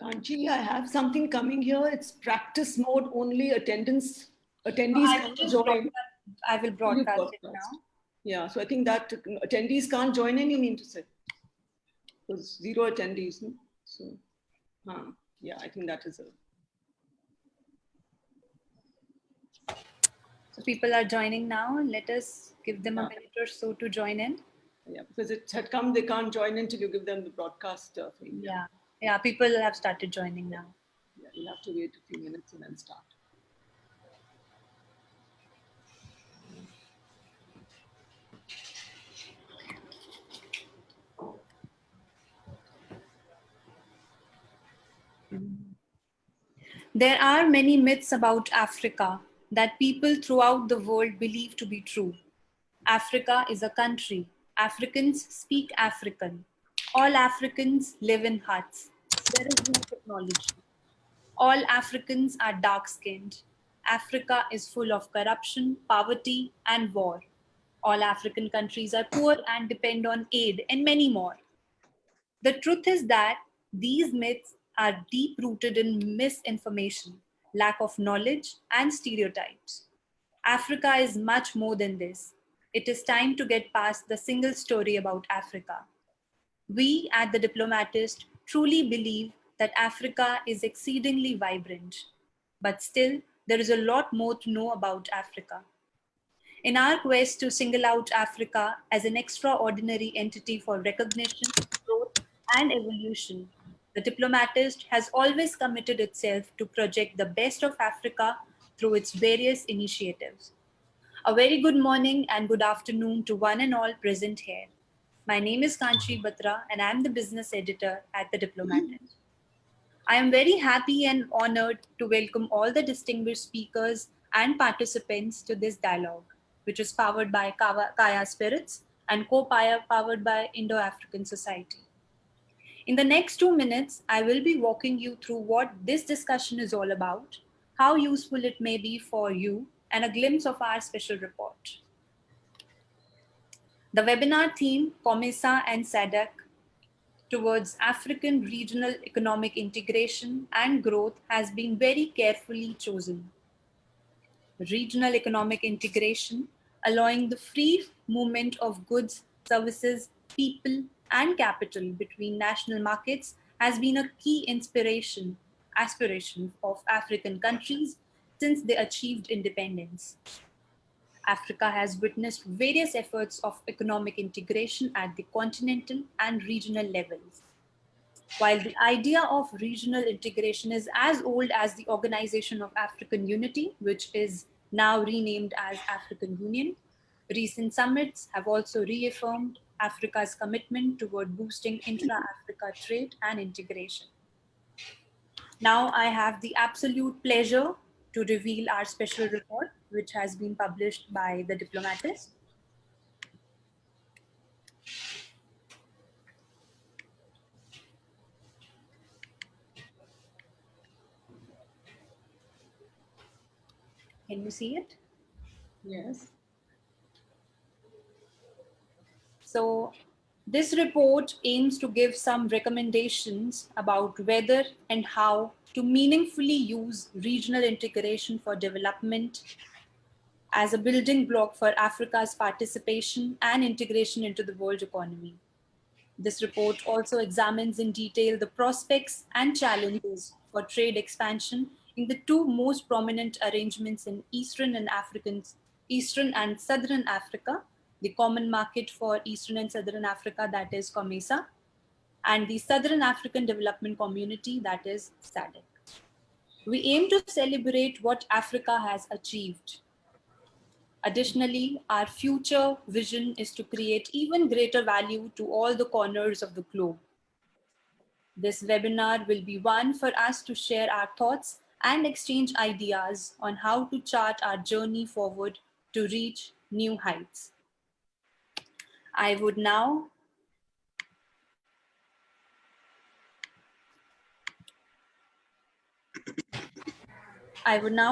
Kanchi, I have something coming here. It's practice mode only. Attendees can't join. I will broadcast it now. Yeah, so I think that attendees can't join in, you mean to say? Because 0 attendees, no? So, yeah, I think that is a... So people are joining now. Let us give them a minute or so to join in. Yeah, because it had come, they can't join in till you give them the broadcast thing. Yeah, people have started joining now. Yeah, you'll have to wait a few minutes and then start. There are many myths about Africa that people throughout the world believe to be true. Africa is a country. Africans speak African. All Africans live in huts. There is no technology. All Africans are dark-skinned. Africa is full of corruption, poverty, and war. All African countries are poor and depend on aid, and many more. The truth is that these myths are deep-rooted in misinformation, lack of knowledge, and stereotypes. Africa is much more than this. It is time to get past the single story about Africa. We at The Diplomatist truly believe that Africa is exceedingly vibrant, but still there is a lot more to know about Africa. In our quest to single out Africa as an extraordinary entity for recognition, growth, and evolution, The Diplomatist has always committed itself to project the best of Africa through its various initiatives. A very good morning and good afternoon to one and all present here. My name is Kanchi Batra and I am the business editor at The Diplomatist. I am very happy and honored to welcome all the distinguished speakers and participants to this dialogue, which is powered by Kaya Spirits and co-powered by Indo-African Society. In the next 2 minutes, I will be walking you through what this discussion is all about, how useful it may be for you, and a glimpse of our special report. The webinar theme, COMESA and SADC, towards African regional economic integration and growth has been very carefully chosen. Regional economic integration, allowing the free movement of goods, services, people, and capital between national markets has been a key aspiration of African countries since they achieved independence. Africa has witnessed various efforts of economic integration at the continental and regional levels. While the idea of regional integration is as old as the Organization of African Unity, which is now renamed as African Union, recent summits have also reaffirmed Africa's commitment toward boosting intra-Africa trade and integration. Now I have the absolute pleasure to reveal our special report, which has been published by The Diplomatist. Can you see it? Yes. So this report aims to give some recommendations about whether and how to meaningfully use regional integration for development as a building block for Africa's participation and integration into the world economy. This report also examines in detail the prospects and challenges for trade expansion in the two most prominent arrangements in Eastern and Southern Africa, the Common Market for Eastern and Southern Africa, that is COMESA, and the Southern African Development Community, that is SADC. We aim to celebrate what Africa has achieved. Additionally, our future vision is to create even greater value to all the corners of the globe. This webinar will be one for us to share our thoughts and exchange ideas on how to chart our journey forward to reach new heights. I would now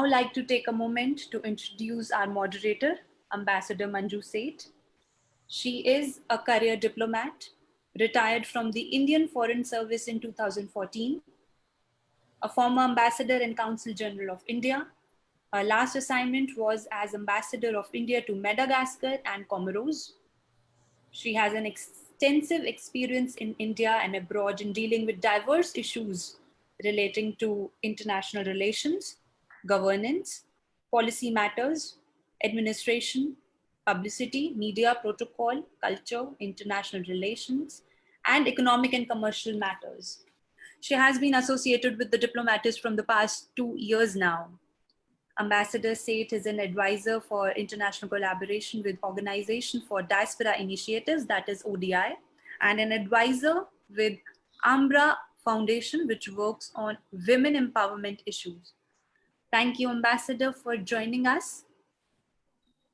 like to take a moment to introduce our moderator, Ambassador Manju Seth. She is a career diplomat, retired from the Indian Foreign Service in 2014. a former ambassador and Consul General of India. Her last assignment was as Ambassador of India to Madagascar and Comoros. She has an extensive experience in India and abroad in dealing with diverse issues relating to international relations, governance, policy matters, administration, publicity, media protocol, culture, international relations, and economic and commercial matters. She has been associated with the Diplomats from the past 2 years now. Ambassador SADC is an advisor for international collaboration with Organization for Diaspora Initiatives, that is ODI, and an advisor with Ambra Foundation, which works on women empowerment issues. Thank you, Ambassador, for joining us.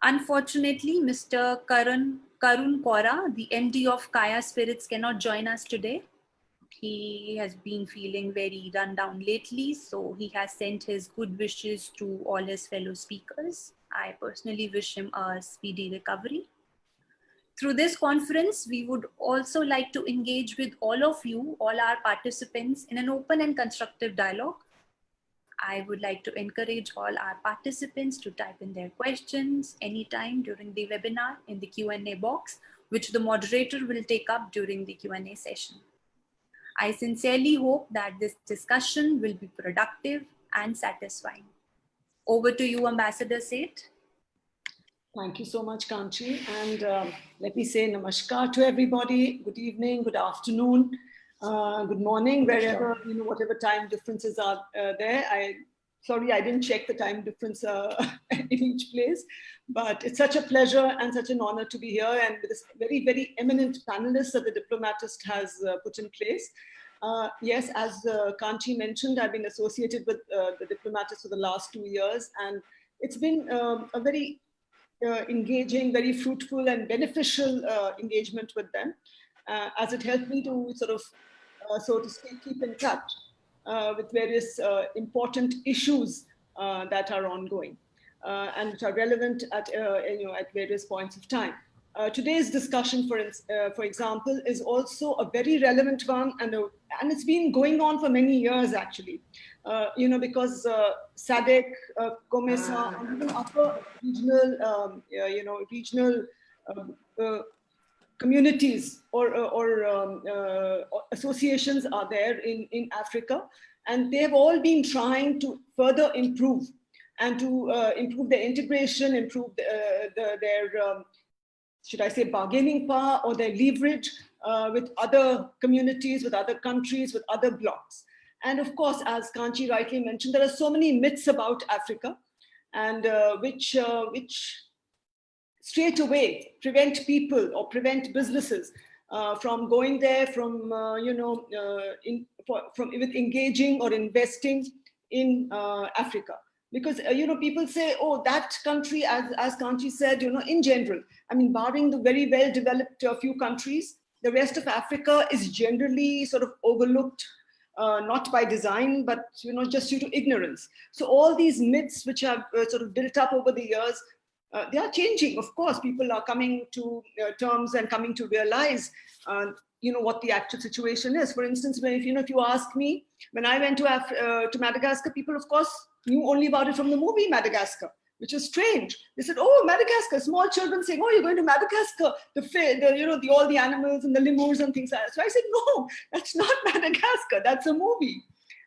Unfortunately, Mr. Karun Kaura, the MD of Kaya Spirits, cannot join us today. He has been feeling very run down lately, so he has sent his good wishes to all his fellow speakers. I personally wish him a speedy recovery. Through this conference, we would also like to engage with all of you, all our participants, in an open and constructive dialogue. I would like to encourage all our participants to type in their questions anytime during the webinar in the Q&A box, which the moderator will take up during the Q&A session. I sincerely hope that this discussion will be productive and satisfying. Over to you, Ambassador SADC. Thank you so much, Kanchi. And let me say namaskar to everybody. Good evening, good afternoon, good morning, wherever, whatever time differences are there. Sorry, I didn't check the time difference in each place, but it's such a pleasure and such an honor to be here and with this very, very eminent panelists that the Diplomatist has put in place. Yes, as Kanchi mentioned, I've been associated with the Diplomatist for the last 2 years, and it's been a very engaging, very fruitful and beneficial engagement with them, as it helped me to sort of, so to speak, keep in touch with various important issues that are ongoing and which are relevant at, at various points of time. Today's discussion, for example, is also a very relevant one, and it's been going on for many years, actually. Because SADC, COMESA, and even other regional, regional communities or associations are there in Africa, and they have all been trying to further improve and to improve their integration, improve their should I say bargaining power or their leverage with other communities, with other countries, with other blocs. And of course, as Kanchi rightly mentioned, there are so many myths about Africa, and which straight away prevent people or prevent businesses from going there, from with engaging or investing in Africa. Because people say, oh, that country, as Kanchi said, in general, I mean, barring the very well developed few countries, the rest of Africa is generally sort of overlooked, not by design, but just due to ignorance. So all these myths which have sort of built up over the years, they are changing. Of course, people are coming to terms and coming to realize, what the actual situation is. For instance, if you ask me, when I went to Madagascar, people, of course, knew only about it from the movie Madagascar, which is strange. They said, oh, Madagascar, small children saying, oh, you're going to Madagascar, all the animals and the lemurs and things like that. So I said, no, that's not Madagascar, that's a movie.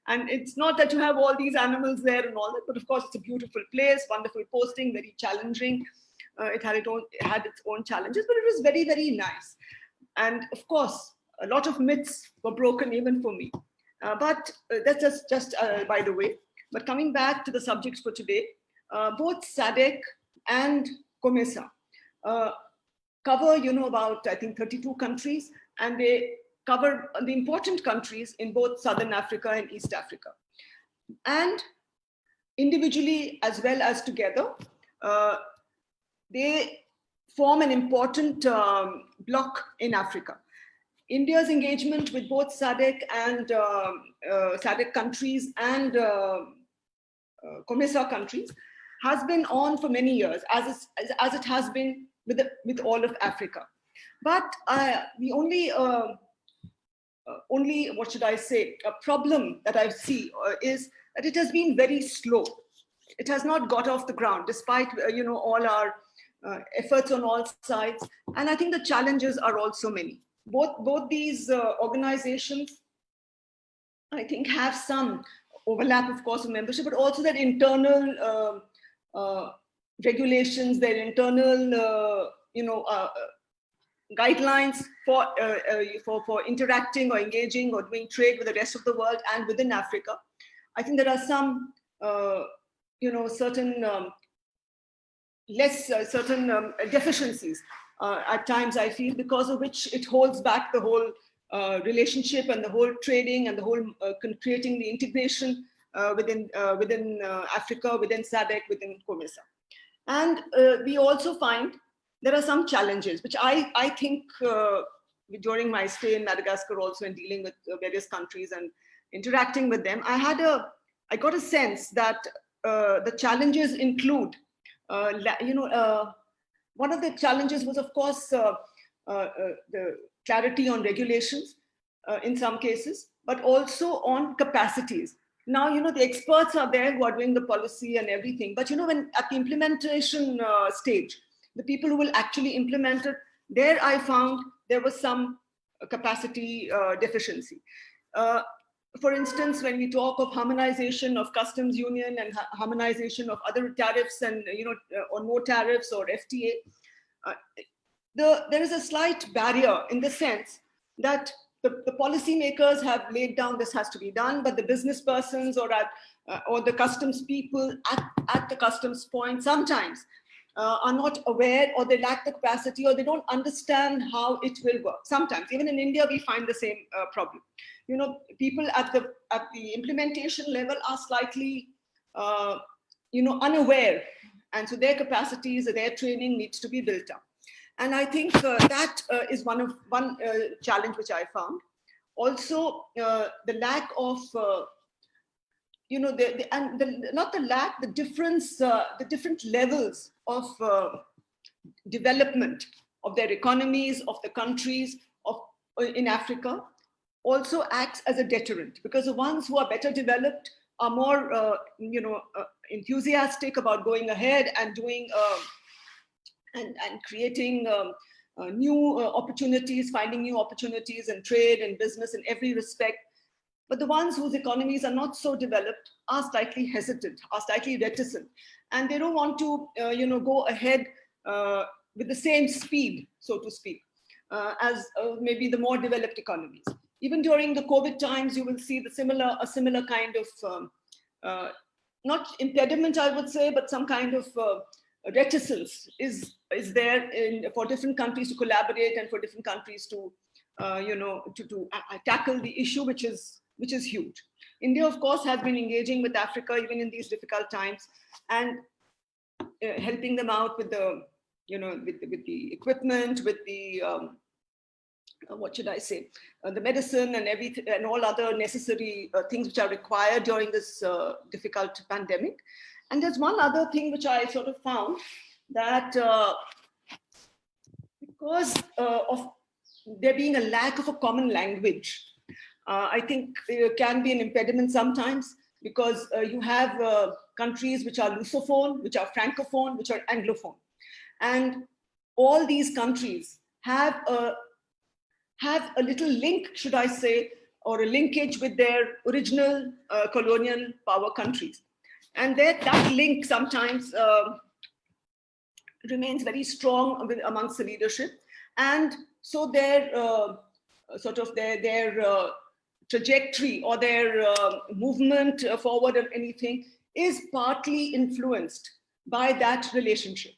And it's not that you have all these animals there and all that, but of course it's a beautiful place, wonderful posting, very challenging. It had its own challenges, but it was very, very nice. And of course, a lot of myths were broken even for me. But that's just by the way. But coming back to the subjects for today, both SADC and COMESA cover, about, I think, 32 countries, and they cover the important countries in both Southern Africa and East Africa. And individually as well as together, they form an important bloc in Africa. India's engagement with both SADC and SADC countries and COMESA countries has been on for many years, as it has been with all of Africa. But the only only, what should I say, a problem that I see is that it has been very slow. It has not got off the ground, despite all our efforts on all sides. And I think the challenges are also many. Both these organizations, I think, have some overlap, of course, of membership, but also their internal regulations, their internal, guidelines for interacting or engaging or doing trade with the rest of the world and within Africa. I think there are some, certain certain deficiencies at times, I feel, because of which it holds back the whole relationship and the whole trading and the whole creating the integration within Africa, within SADC, within COMESA. And we also find there are some challenges, which I think during my stay in Madagascar also, and dealing with various countries and interacting with them, I got a sense that the challenges include, one of the challenges was, of course, the clarity on regulations in some cases, but also on capacities. Now, the experts are there who are doing the policy and everything, but when at the implementation stage, the people who will actually implement it, there I found there was some capacity deficiency. For instance, when we talk of harmonization of customs union and harmonization of other tariffs and, or no tariffs or FTA, there is a slight barrier in the sense that the policymakers have laid down this has to be done, but the business persons or the customs people at the customs point sometimes are not aware, or they lack the capacity, or they don't understand how it will work. Sometimes, even in India, we find the same problem. People at the implementation level are slightly, unaware, and so their capacities, their training needs to be built up. And I think that is one challenge which I found. Also, the lack of, the difference, the different levels of development of their economies, of the countries in Africa, also acts as a deterrent, because the ones who are better developed are more, enthusiastic about going ahead and doing and creating new opportunities, finding new opportunities in trade and business in every respect. But the ones whose economies are not so developed are slightly hesitant, are slightly reticent, and they don't want to, go ahead with the same speed, so to speak, as maybe the more developed economies. Even during the COVID times, you will see a similar kind of, not impediment, I would say, but some kind of reticence is there for different countries to collaborate and for different countries to, to tackle the issue, which is huge. India, of course, has been engaging with Africa even in these difficult times and helping them out with the, with the equipment, with the, what should I say, the medicine and everything, and all other necessary things which are required during this difficult pandemic. And there's one other thing which I sort of found, that because of there being a lack of a common language, I think there can be an impediment sometimes, because you have countries which are Lusophone, which are Francophone, which are Anglophone. And all these countries have a little link, should I say, or a linkage with their original colonial power countries. And that link sometimes remains very strong amongst the leadership. And so their sort of their trajectory or their movement forward of anything is partly influenced by that relationship.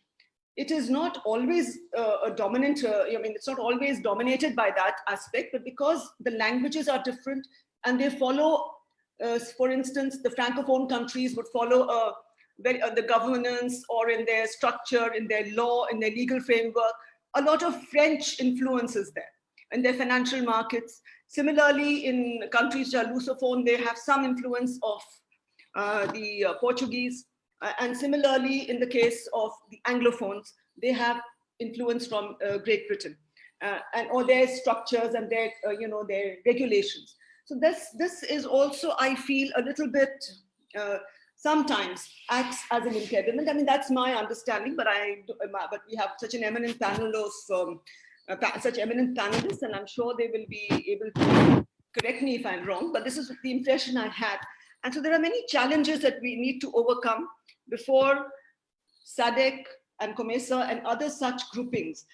It is not always a dominant, it's not always dominated by that aspect, but because the languages are different and they follow, for instance, the Francophone countries would follow the governance, or in their structure, in their law, in their legal framework, a lot of French influences there, in their financial markets. Similarly, in countries which are Lusophone, they have some influence of the Portuguese. And similarly, in the case of the Anglophones, they have influence from Great Britain. and or their structures and their their regulations. So this is also, I feel, a little bit sometimes acts as an impediment. I mean, that's my understanding, but we have such an eminent panel of such eminent panelists, and I'm sure they will be able to correct me if I'm wrong, but this is the impression I had. And so there are many challenges that we need to overcome before SADC and COMESA and other such groupings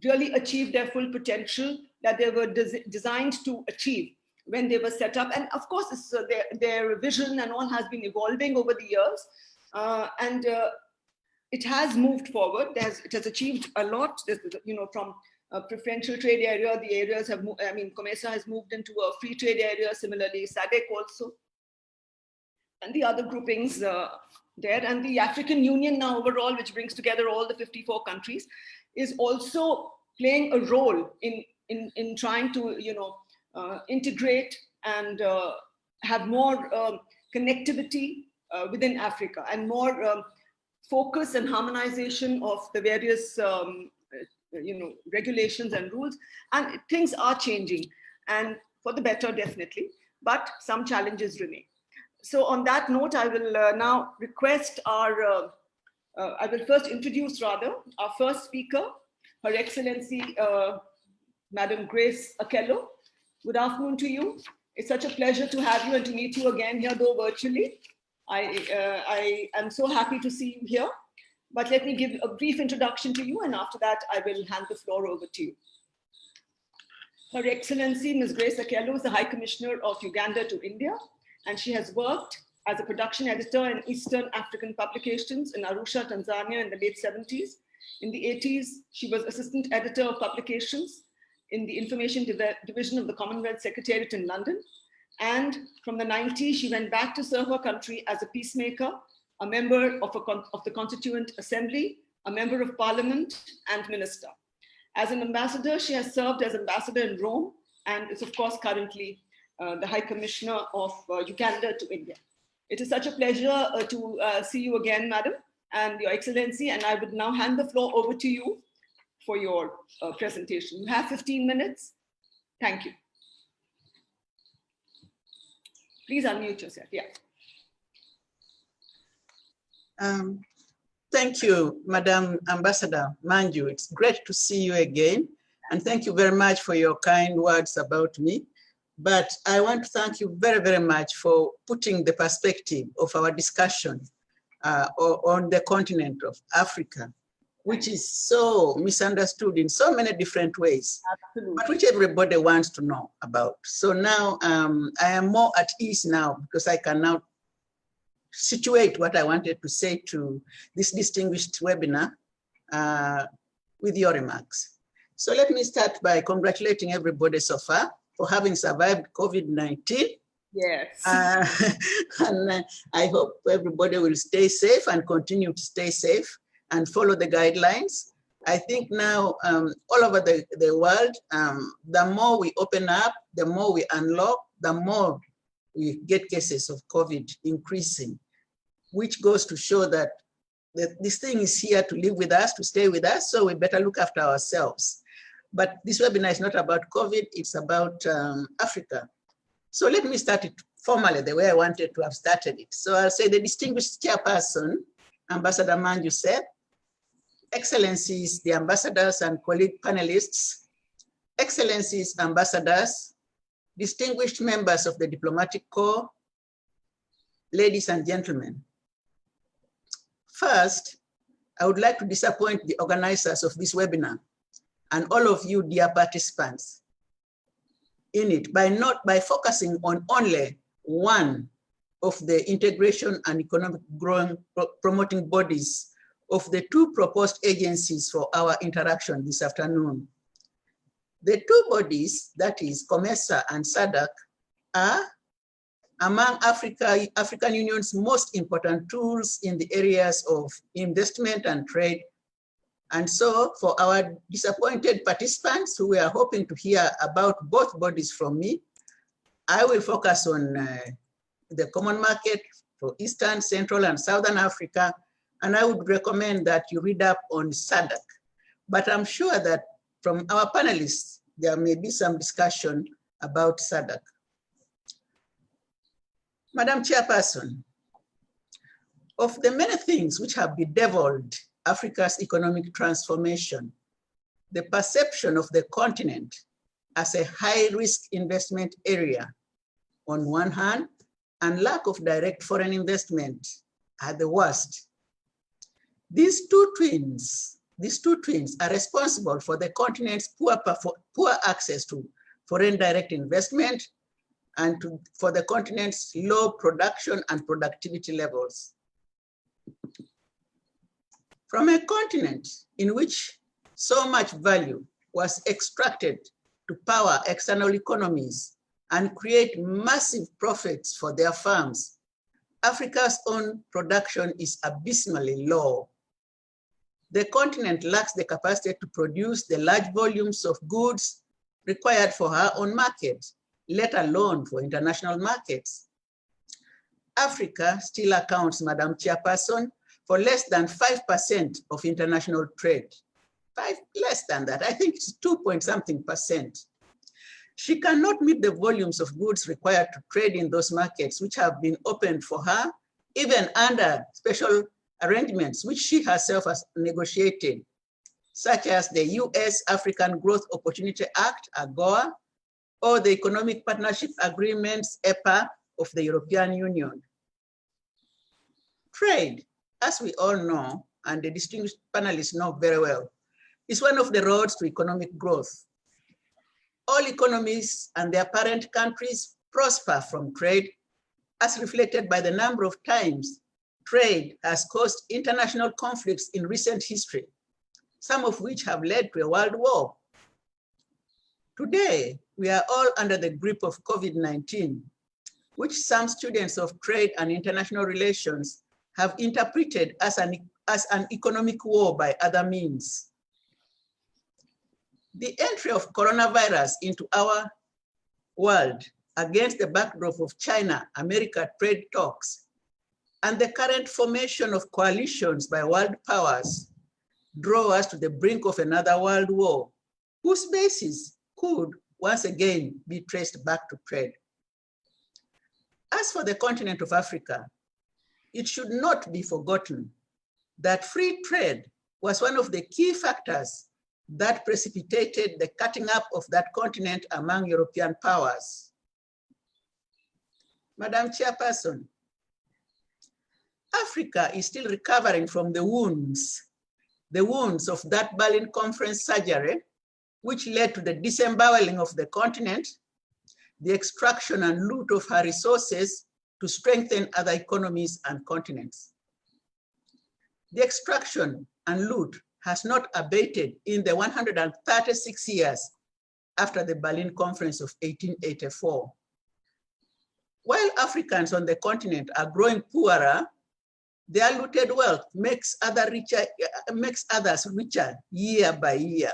really achieve their full potential that they were designed to achieve when they were set up. And of course, their vision and all has been evolving over the years. And it has moved forward. It has achieved a lot, from a preferential trade area, the areas have moved. I mean, COMESA has moved into a free trade area, similarly SADC also, and the other groupings there. And the African Union now overall, which brings together all the 54 countries, is also playing a role in trying to, integrate and have more connectivity within Africa, and more focus and harmonization of the various regulations and rules. And things are changing, and for the better, definitely, but some challenges remain. So on that note, I will now request I will first introduce our first speaker, Her Excellency, Madam Grace Akello. Good afternoon to you. It's such a pleasure to have you and to meet you again here, though virtually. I am so happy to see you here. But let me give a brief introduction to you, and after that, I will hand the floor over to you. Her Excellency, Ms. Grace Akello, is the High Commissioner of Uganda to India, and she has worked as a production editor in Eastern African publications in Arusha, Tanzania in the late 70s. In the 80s, she was assistant editor of publications in the Information Division of the Commonwealth Secretariat in London. And from the 90s, she went back to serve her country as a peacemaker, a member of the Constituent Assembly, a member of Parliament, and minister. As an ambassador, she has served as ambassador in Rome, and is of course currently the High Commissioner of Uganda to India. It is such a pleasure to see you again, Madam, and Your Excellency, and I would now hand the floor over to you for your presentation. You have 15 minutes. Thank you. Please unmute yourself. Yeah. Thank you, Madam Ambassador Manju. It's great to see you again. And thank you very much for your kind words about me. But I want to thank you very, very much for putting the perspective of our discussion on the continent of Africa, which is so misunderstood in so many different ways, absolutely, but which everybody wants to know about. So now I am more at ease now, because I can now situate what I wanted to say to this distinguished webinar with your remarks. So let me start by congratulating everybody so far for having survived COVID-19. Yes. And I hope everybody will stay safe and continue to stay safe and follow the guidelines. I think now all over the world, the more we open up, the more we unlock, the more we get cases of COVID increasing, which goes to show that this thing is here to live with us, to stay with us, so we better look after ourselves. But this webinar is not about COVID, it's about Africa. So let me start it formally the way I wanted to have started it. So I'll say the distinguished chairperson, Ambassador Manju said, Excellencies, the ambassadors and colleague panelists, Excellencies, ambassadors, distinguished members of the Diplomatic Corps, ladies and gentlemen. First, I would like to disappoint the organizers of this webinar and all of you dear participants in it by focusing on only one of the integration and economic growing promoting bodies of the two proposed agencies for our interaction this afternoon. The two bodies, that is COMESA and SADC, are among African Union's most important tools in the areas of investment and trade. And so for our disappointed participants who are hoping to hear about both bodies from me, I will focus on the common market for Eastern, Central, and Southern Africa, and I would recommend that you read up on SADC. But I'm sure that from our panelists, there may be some discussion about SADC. Madam Chairperson, of the many things which have bedeviled Africa's economic transformation, the perception of the continent as a high-risk investment area on one hand, and lack of direct foreign investment are the worst. These two twins are responsible for the continent's poor access to foreign direct investment and for the continent's low production and productivity levels. From a continent in which so much value was extracted to power external economies and create massive profits for their firms, Africa's own production is abysmally low. The continent lacks the capacity to produce the large volumes of goods required for her own market, let alone for international markets. Africa still accounts, Madam Chairperson, for less than 5% of international trade. Less than that, I think it's 2-point-something%. She cannot meet the volumes of goods required to trade in those markets which have been opened for her, even under special arrangements which she herself has negotiated, such as the US African Growth Opportunity Act, AGOA, or the Economic Partnership Agreements, EPA, of the European Union. Trade, as we all know, and the distinguished panelists know very well, is one of the roads to economic growth. All economies and their parent countries prosper from trade, as reflected by the number of times trade has caused international conflicts in recent history, some of which have led to a world war. Today, we are all under the grip of COVID-19, which some students of trade and international relations have interpreted as an economic war by other means. The entry of coronavirus into our world against the backdrop of China-America trade talks and the current formation of coalitions by world powers draw us to the brink of another world war, whose basis could once again be traced back to trade. As for the continent of Africa, it should not be forgotten that free trade was one of the key factors that precipitated the cutting up of that continent among European powers. Madam Chairperson, Africa is still recovering from the wounds of that Berlin Conference surgery, which led to the disemboweling of the continent, the extraction and loot of her resources to strengthen other economies and continents. The extraction and loot has not abated in the 136 years after the Berlin Conference of 1884. While Africans on the continent are growing poorer, their looted wealth makes others richer year by year.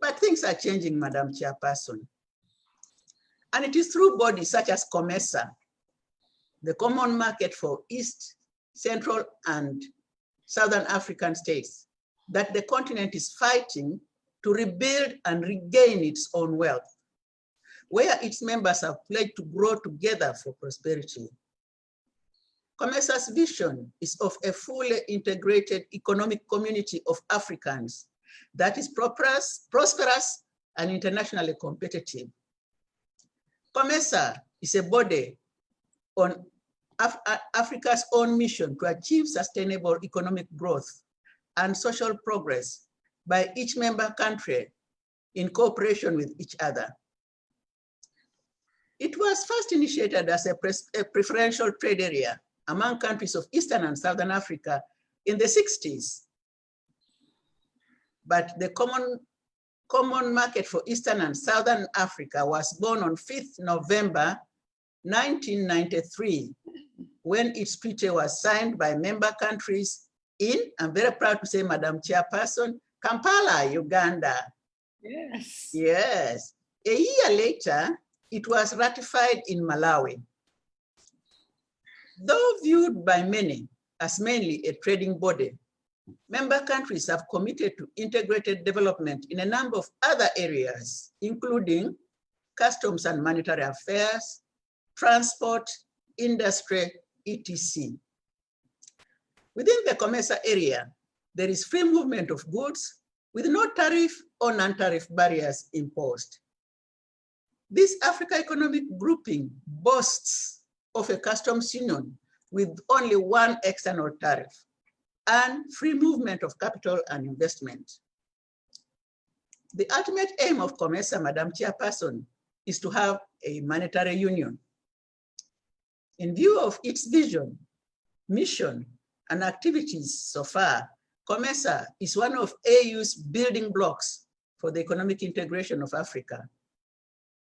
But things are changing, Madam Chairperson. And it is through bodies such as COMESA, the Common Market for East, Central, and Southern African states, that the continent is fighting to rebuild and regain its own wealth, where its members have pledged to grow together for prosperity. COMESA's vision is of a fully integrated economic community of Africans that is prosperous and internationally competitive. COMESA is a body on Africa's own mission to achieve sustainable economic growth and social progress by each member country in cooperation with each other. It was first initiated as a preferential trade area among countries of Eastern and Southern Africa in the 60s. But the Common Market for Eastern and Southern Africa was born on 5th November 1993, when its treaty was signed by member countries in, I'm very proud to say, Madam Chairperson, Kampala, Uganda. Yes. Yes. A year later, it was ratified in Malawi. Though viewed by many as mainly a trading body, Member countries have committed to integrated development in a number of other areas, including customs and monetary affairs, transport, industry, etc. Within the COMESA area, there is free movement of goods with no tariff or non-tariff barriers imposed. This Africa Economic Grouping boasts of a customs union with only one external tariff and free movement of capital and investment. The ultimate aim of COMESA, Madam Chairperson, is to have a monetary union. In view of its vision, mission, and activities so far, COMESA is one of AU's building blocks for the economic integration of Africa.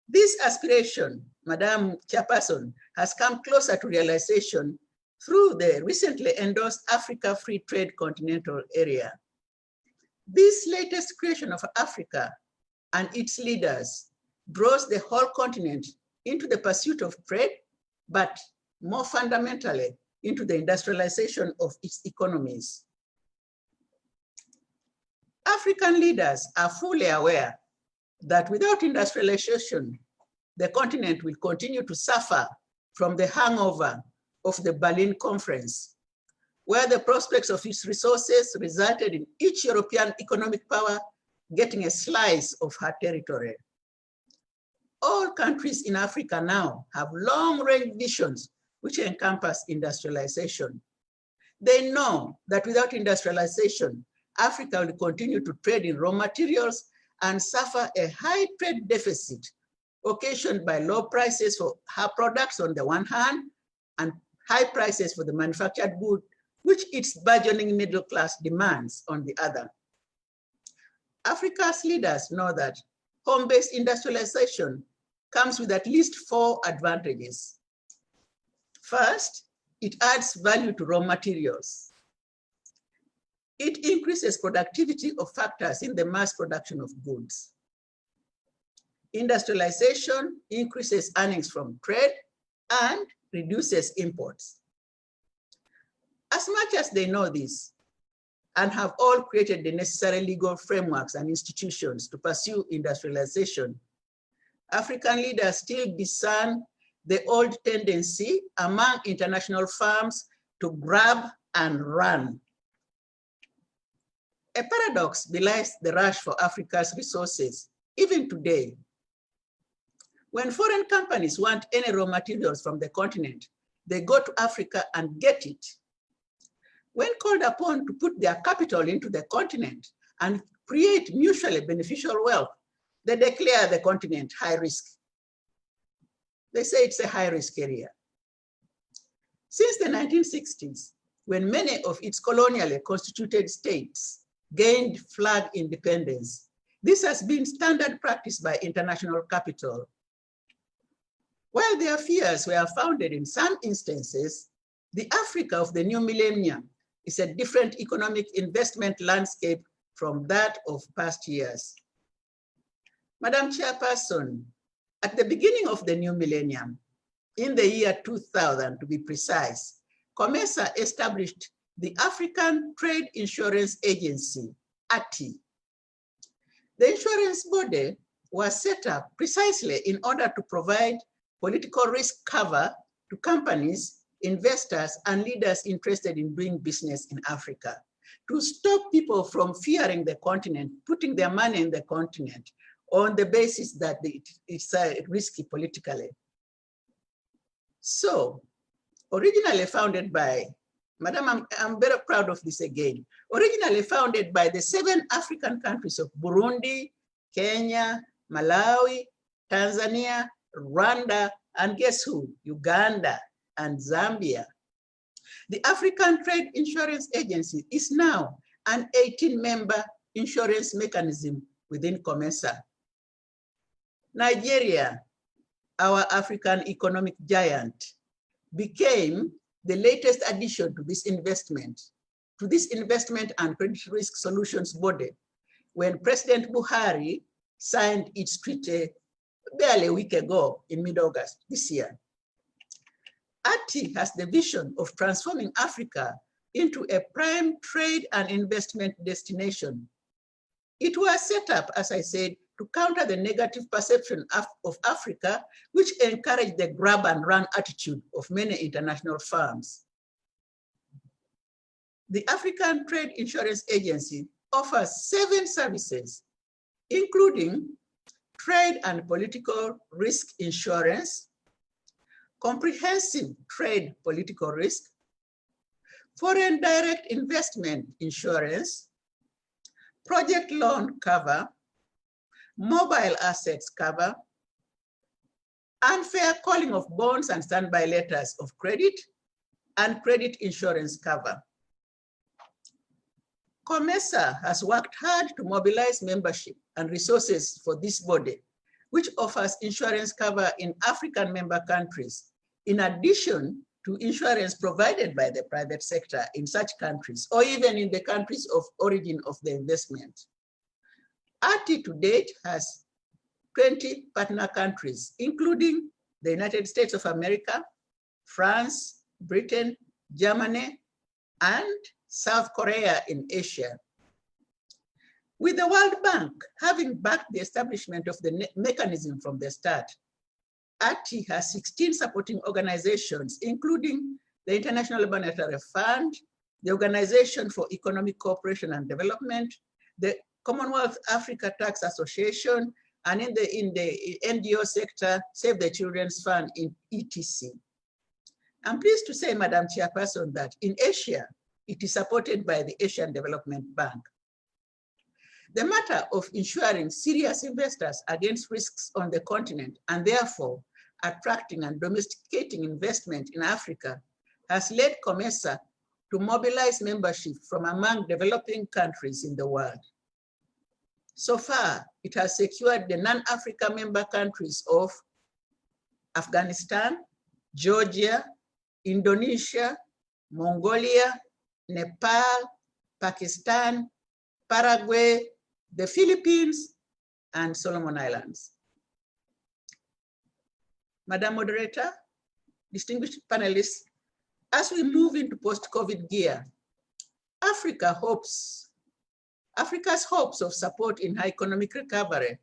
This aspiration, Madam Chairperson, has come closer to realization through the recently endorsed Africa Free Trade Continental Area. This latest creation of Africa and its leaders draws the whole continent into the pursuit of trade, but more fundamentally, into the industrialization of its economies. African leaders are fully aware that without industrialization, the continent will continue to suffer from the hangover of the Berlin Conference, where the prospects of its resources resulted in each European economic power getting a slice of her territory. All countries in Africa now have long-range visions which encompass industrialization. They know that without industrialization, Africa will continue to trade in raw materials and suffer a high trade deficit occasioned by low prices for her products on the one hand and high prices for the manufactured good, which its burgeoning middle class demands on the other. Africa's leaders know that home-based industrialization comes with at least 4 advantages. First, it adds value to raw materials. It increases productivity of factors in the mass production of goods. Industrialization increases earnings from trade and reduces imports. As much as they know this and have all created the necessary legal frameworks and institutions to pursue industrialization, African leaders still discern the old tendency among international firms to grab and run. A paradox belies the rush for Africa's resources, even today. When foreign companies want any raw materials from the continent, they go to Africa and get it. When called upon to put their capital into the continent and create mutually beneficial wealth, they declare the continent high risk. They say it's a high risk area. Since the 1960s, when many of its colonially constituted states gained flag independence, this has been standard practice by international capital. While their fears were founded in some instances, the Africa of the new millennium is a different economic investment landscape from that of past years. Madam Chairperson, at the beginning of the new millennium, in the year 2000 to be precise, COMESA established the African Trade Insurance Agency, ATI. The insurance body was set up precisely in order to provide political risk cover to companies, investors, and leaders interested in doing business in Africa, to stop people from fearing the continent, putting their money in the continent on the basis that it's risky politically. So, originally founded by, Madam, I'm very proud of this again, originally founded by the 7 African countries of Burundi, Kenya, Malawi, Tanzania, Rwanda, and guess who? Uganda and Zambia. The African Trade Insurance Agency is now an 18-member insurance mechanism within COMESA. Nigeria, our African economic giant, became the latest addition to this investment and credit risk solutions body when President Buhari signed its treaty barely a week ago in mid-August this year. ATI has the vision of transforming Africa into a prime trade and investment destination. It was set up, as I said, to counter the negative perception of Africa, which encouraged the grab and run attitude of many international firms. The African Trade Insurance Agency offers 7 services, including trade and political risk insurance, comprehensive trade political risk, foreign direct investment insurance, project loan cover, mobile assets cover, unfair calling of bonds and standby letters of credit, and credit insurance cover. COMESA has worked hard to mobilize membership and resources for this body, which offers insurance cover in African member countries, in addition to insurance provided by the private sector in such countries, or even in the countries of origin of the investment. 𝐼𝐡 to date has 20 partner countries, including the United States of America, France, Britain, Germany, and South Korea in Asia. With the World Bank having backed the establishment of the mechanism from the start, 𝐼𝐡 has 16 supporting organizations, including the International Monetary Fund, the Organization for Economic Cooperation and Development, the Commonwealth Africa Tax Association, and in the NGO sector, Save the Children's Fund in etc. I'm pleased to say, Madam Chairperson, that in Asia, it is supported by the Asian Development Bank. The matter of ensuring serious investors against risks on the continent, and therefore attracting and domesticating investment in Africa, has led COMESA to mobilize membership from among developing countries in the world. So far, it has secured the non-Africa member countries of Afghanistan, Georgia, Indonesia, Mongolia, Nepal, Pakistan, Paraguay, the Philippines, and Solomon Islands. Madam Moderator, distinguished panelists, as we move into post-COVID gear, Africa's hopes of support in her economic recovery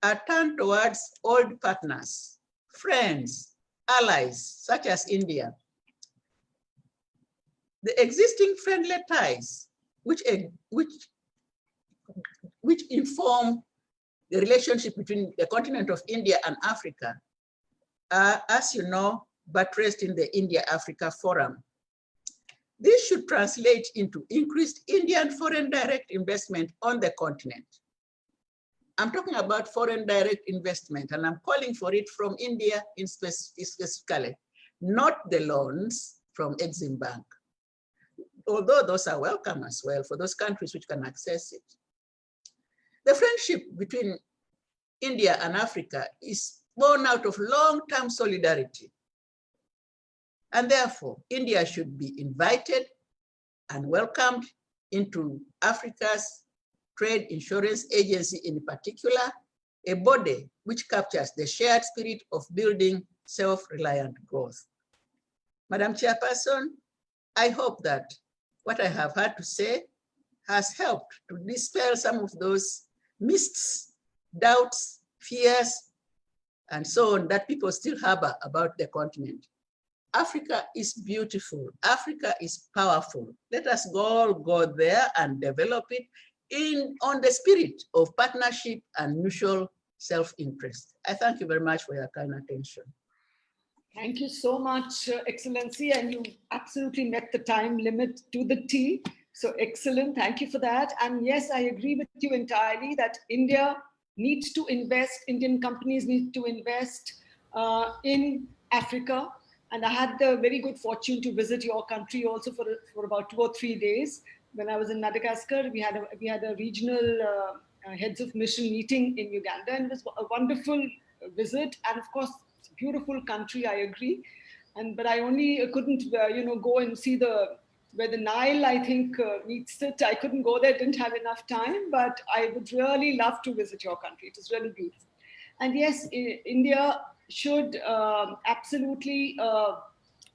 are turned towards old partners, friends, allies, such as India. The existing friendly ties, which inform the relationship between the continent of India and Africa, are, as you know, buttressed in the India-Africa Forum. This should translate into increased Indian foreign direct investment on the continent. I'm talking about foreign direct investment, and I'm calling for it from India specifically, not the loans from Exim Bank, although those are welcome as well for those countries which can access it. The friendship between India and Africa is born out of long-term solidarity. And therefore, India should be invited and welcomed into Africa's Trade Insurance Agency in particular, a body which captures the shared spirit of building self-reliant growth. Madam Chairperson, I hope that what I have had to say has helped to dispel some of those mists, doubts, fears, and so on that people still harbor about the continent. Africa is beautiful. Africa is powerful. Let us all go there and develop it on the spirit of partnership and mutual self-interest. I thank you very much for your kind attention. Thank you so much, Excellency, and you absolutely met the time limit to the T. So excellent, thank you for that. And yes, I agree with you entirely that India needs to invest, Indian companies need to invest in Africa. And I had the very good fortune to visit your country also for about 2 or 3 days. When I was in Madagascar, we had a regional heads of mission meeting in Uganda, and it was a wonderful visit. And of course, it's a beautiful country, I agree. But I only couldn't, go and see where the Nile, I think, meets it. I couldn't go there, didn't have enough time, but I would really love to visit your country. It is really beautiful. And yes, India should absolutely,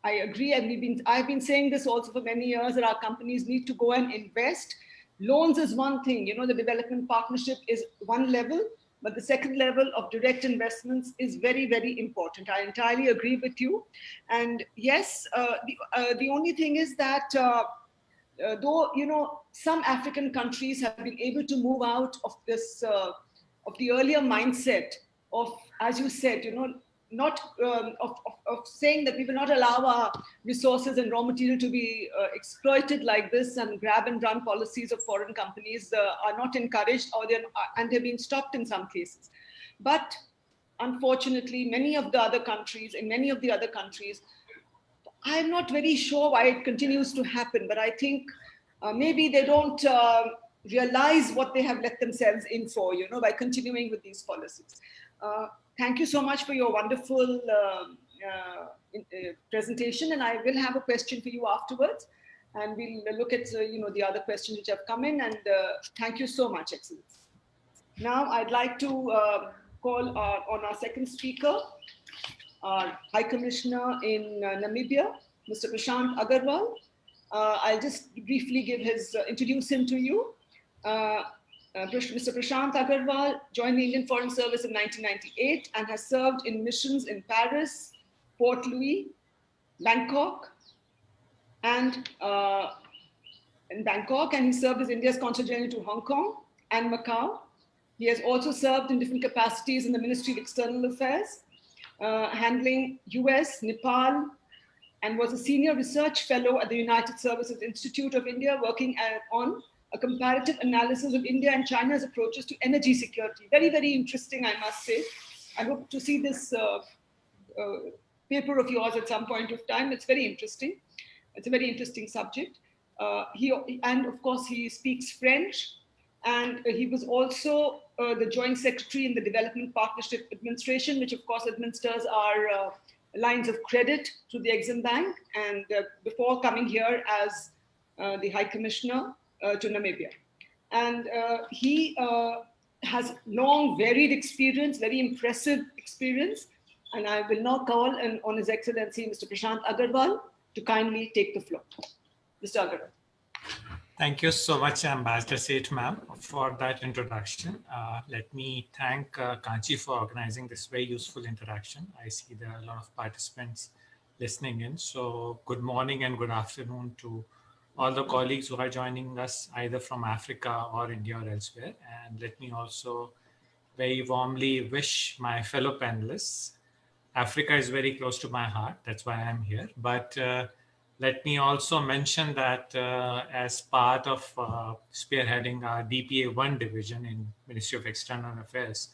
I agree, and I've been saying this also for many years, that our companies need to go and invest. Loans is one thing, the development partnership is one level, but the second level of direct investments is very, very important. I entirely agree with you. And yes, the only thing is that though, some African countries have been able to move out of this, of the earlier mindset of, as you said, not of saying that we will not allow our resources and raw material to be exploited like this, and grab and run policies of foreign companies are not encouraged, and they're being stopped in some cases. But unfortunately, in many of the other countries, I'm not very sure why it continues to happen, but I think maybe they don't realize what they have let themselves in for, by continuing with these policies. Thank you so much for your wonderful presentation, and I will have a question for you afterwards, and we'll look at the other questions which have come in, and thank you so much, Excellency. Now I'd like to call on our second speaker, our High Commissioner in Namibia, Mr. Prashant Agarwal. I'll just briefly introduce him to you. Mr. Prashant Agarwal joined the Indian Foreign Service in 1998 and has served in missions in Paris, Port Louis, Bangkok, and he served as India's Consul General to Hong Kong and Macau. He has also served in different capacities in the Ministry of External Affairs, handling US, Nepal, and was a senior research fellow at the United Services Institute of India, working on a comparative analysis of India and China's approaches to energy security. Very, very interesting, I must say. I hope to see this paper of yours at some point of time. It's very interesting. It's a very interesting subject. And of course, he speaks French, and he was also the Joint Secretary in the Development Partnership Administration, which of course administers our lines of credit to the Exim Bank, and before coming here as the High Commissioner to Namibia. And he has long, varied experience, very impressive experience. And I will now call on His Excellency, Mr. Prashant Agarwal, to kindly take the floor. Mr. Agarwal. Thank you so much, Ambassador Seth, ma'am, for that introduction. Let me thank Kanchi for organizing this very useful interaction. I see there are a lot of participants listening in. So good morning and good afternoon to all the colleagues who are joining us either from Africa or India or elsewhere. And let me also very warmly wish my fellow panelists. Africa is very close to my heart. That's why I'm here. But let me also mention that as part of spearheading our DPA-1 division in Ministry of External Affairs,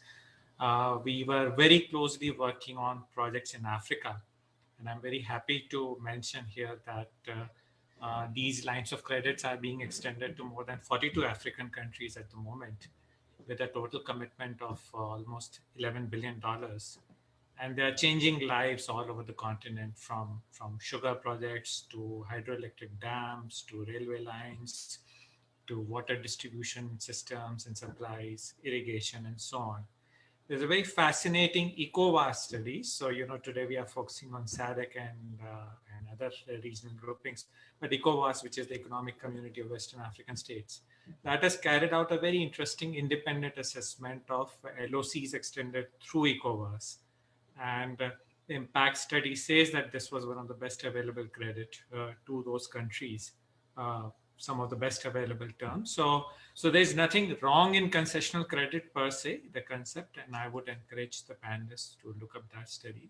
we were very closely working on projects in Africa. And I'm very happy to mention here that these lines of credits are being extended to more than 42 African countries at the moment, with a total commitment of almost $11 billion. And they are changing lives all over the continent, from sugar projects to hydroelectric dams, to railway lines, to water distribution systems and supplies, irrigation, and so on. There's a very fascinating ECOWAS study. So, today we are focusing on SADC and other regional groupings, but ECOWAS, which is the Economic Community of Western African States, that has carried out a very interesting independent assessment of LOCs extended through ECOWAS. And the impact study says that this was one of the best available credit to those countries, some of the best available terms. So there's nothing wrong in concessional credit per se, the concept, and I would encourage the panelists to look up that study.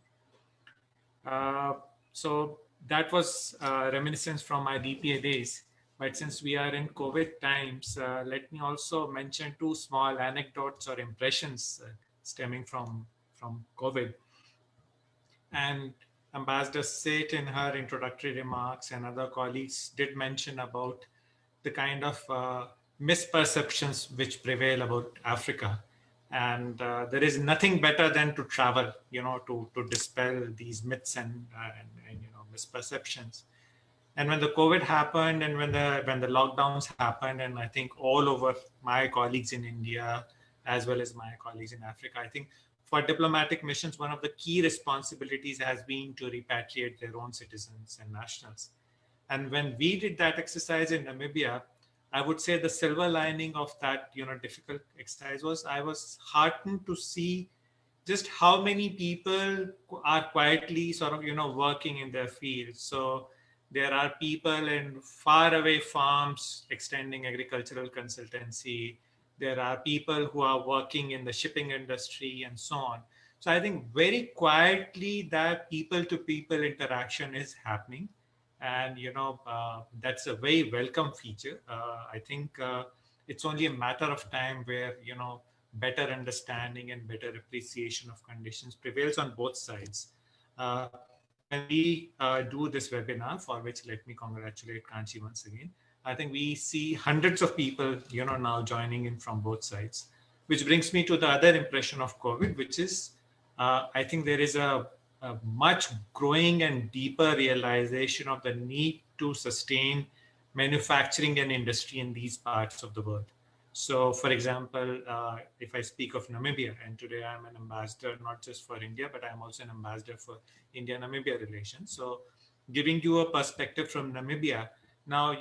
So that was reminiscence from my DPA days. But since we are in COVID times, let me also mention two small anecdotes or impressions stemming from COVID. And Ambassador Seth, in her introductory remarks, and other colleagues did mention about the kind of misperceptions which prevail about Africa. And there is nothing better than to travel, to dispel these myths and misperceptions. And when the COVID happened, and when the lockdowns happened, and I think all over my colleagues in India, as well as my colleagues in Africa, I think for diplomatic missions, one of the key responsibilities has been to repatriate their own citizens and nationals. And when we did that exercise in Namibia, I would say the silver lining of that, difficult exercise was I was heartened to see just how many people are quietly sort of, working in their fields. So there are people in faraway farms extending agricultural consultancy. There are people who are working in the shipping industry and so on. So I think very quietly that people-to-people interaction is happening. And, that's a very welcome feature. I think it's only a matter of time where, better understanding and better appreciation of conditions prevails on both sides. When we do this webinar, for which let me congratulate 𝐾𝐿 once again, I think we see hundreds of people, now joining in from both sides, which brings me to the other impression of COVID, which is, I think there is a much growing and deeper realization of the need to sustain manufacturing and industry in these parts of the world. So, for example, if I speak of Namibia, and today I'm an ambassador, not just for India, but I'm also an ambassador for India-Namibia relations. So giving you a perspective from Namibia, now,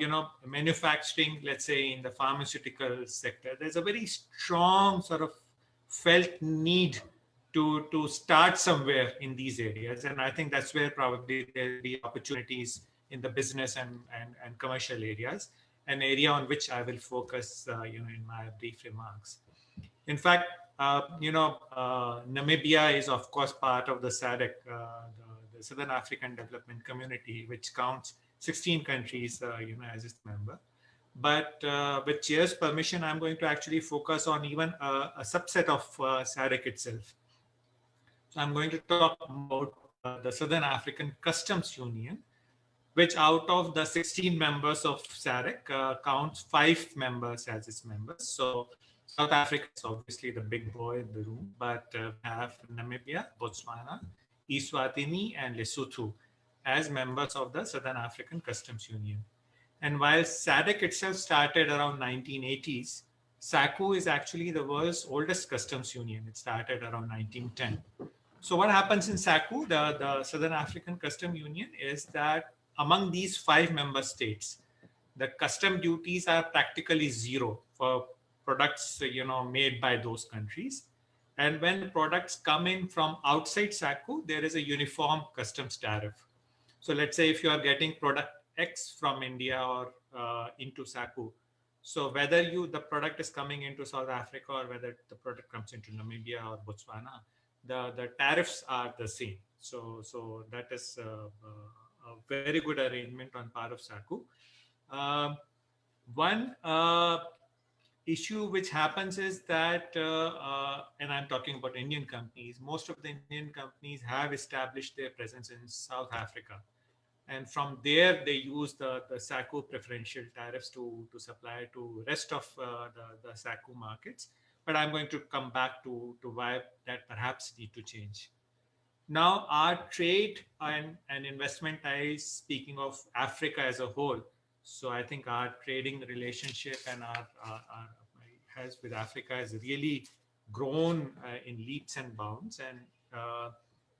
manufacturing, let's say in the pharmaceutical sector, there's a very strong sort of felt need to start somewhere in these areas. And I think that's where probably there'll be opportunities in the business and commercial areas, an area on which I will focus, in my brief remarks. In fact, Namibia is of course part of the SADC, the Southern African Development Community, which counts 16 countries, as its member. But with Chair's permission, I'm going to actually focus on even a subset of SADC itself. So I'm going to talk about the Southern African Customs Union, which out of the 16 members of SADC counts 5 members as its members. So South Africa is obviously the big boy in the room, but we have Namibia, Botswana, Eswatini, and Lesotho as members of the Southern African Customs Union. And while SADC itself started around 1980s, SACU is actually the world's oldest customs union. It started around 1910. So what happens in SACU, the Southern African Customs Union, is that among these 5 member states, the custom duties are practically zero for products, made by those countries. And when products come in from outside SACU, there is a uniform customs tariff. So let's say if you are getting product X from India or into SACU, so whether the product is coming into South Africa or whether the product comes into Namibia or Botswana, the tariffs are the same. So that is a very good arrangement on part of SACU. One issue which happens is that, and I'm talking about Indian companies, most of the Indian companies have established their presence in South Africa. And from there, they use the SACU preferential tariffs to supply to rest of the SACU markets. But I'm going to come back to why that perhaps need to change. Now, our trade and investment ties, speaking of Africa as a whole, so I think our trading relationship and our has with Africa has really grown in leaps and bounds. And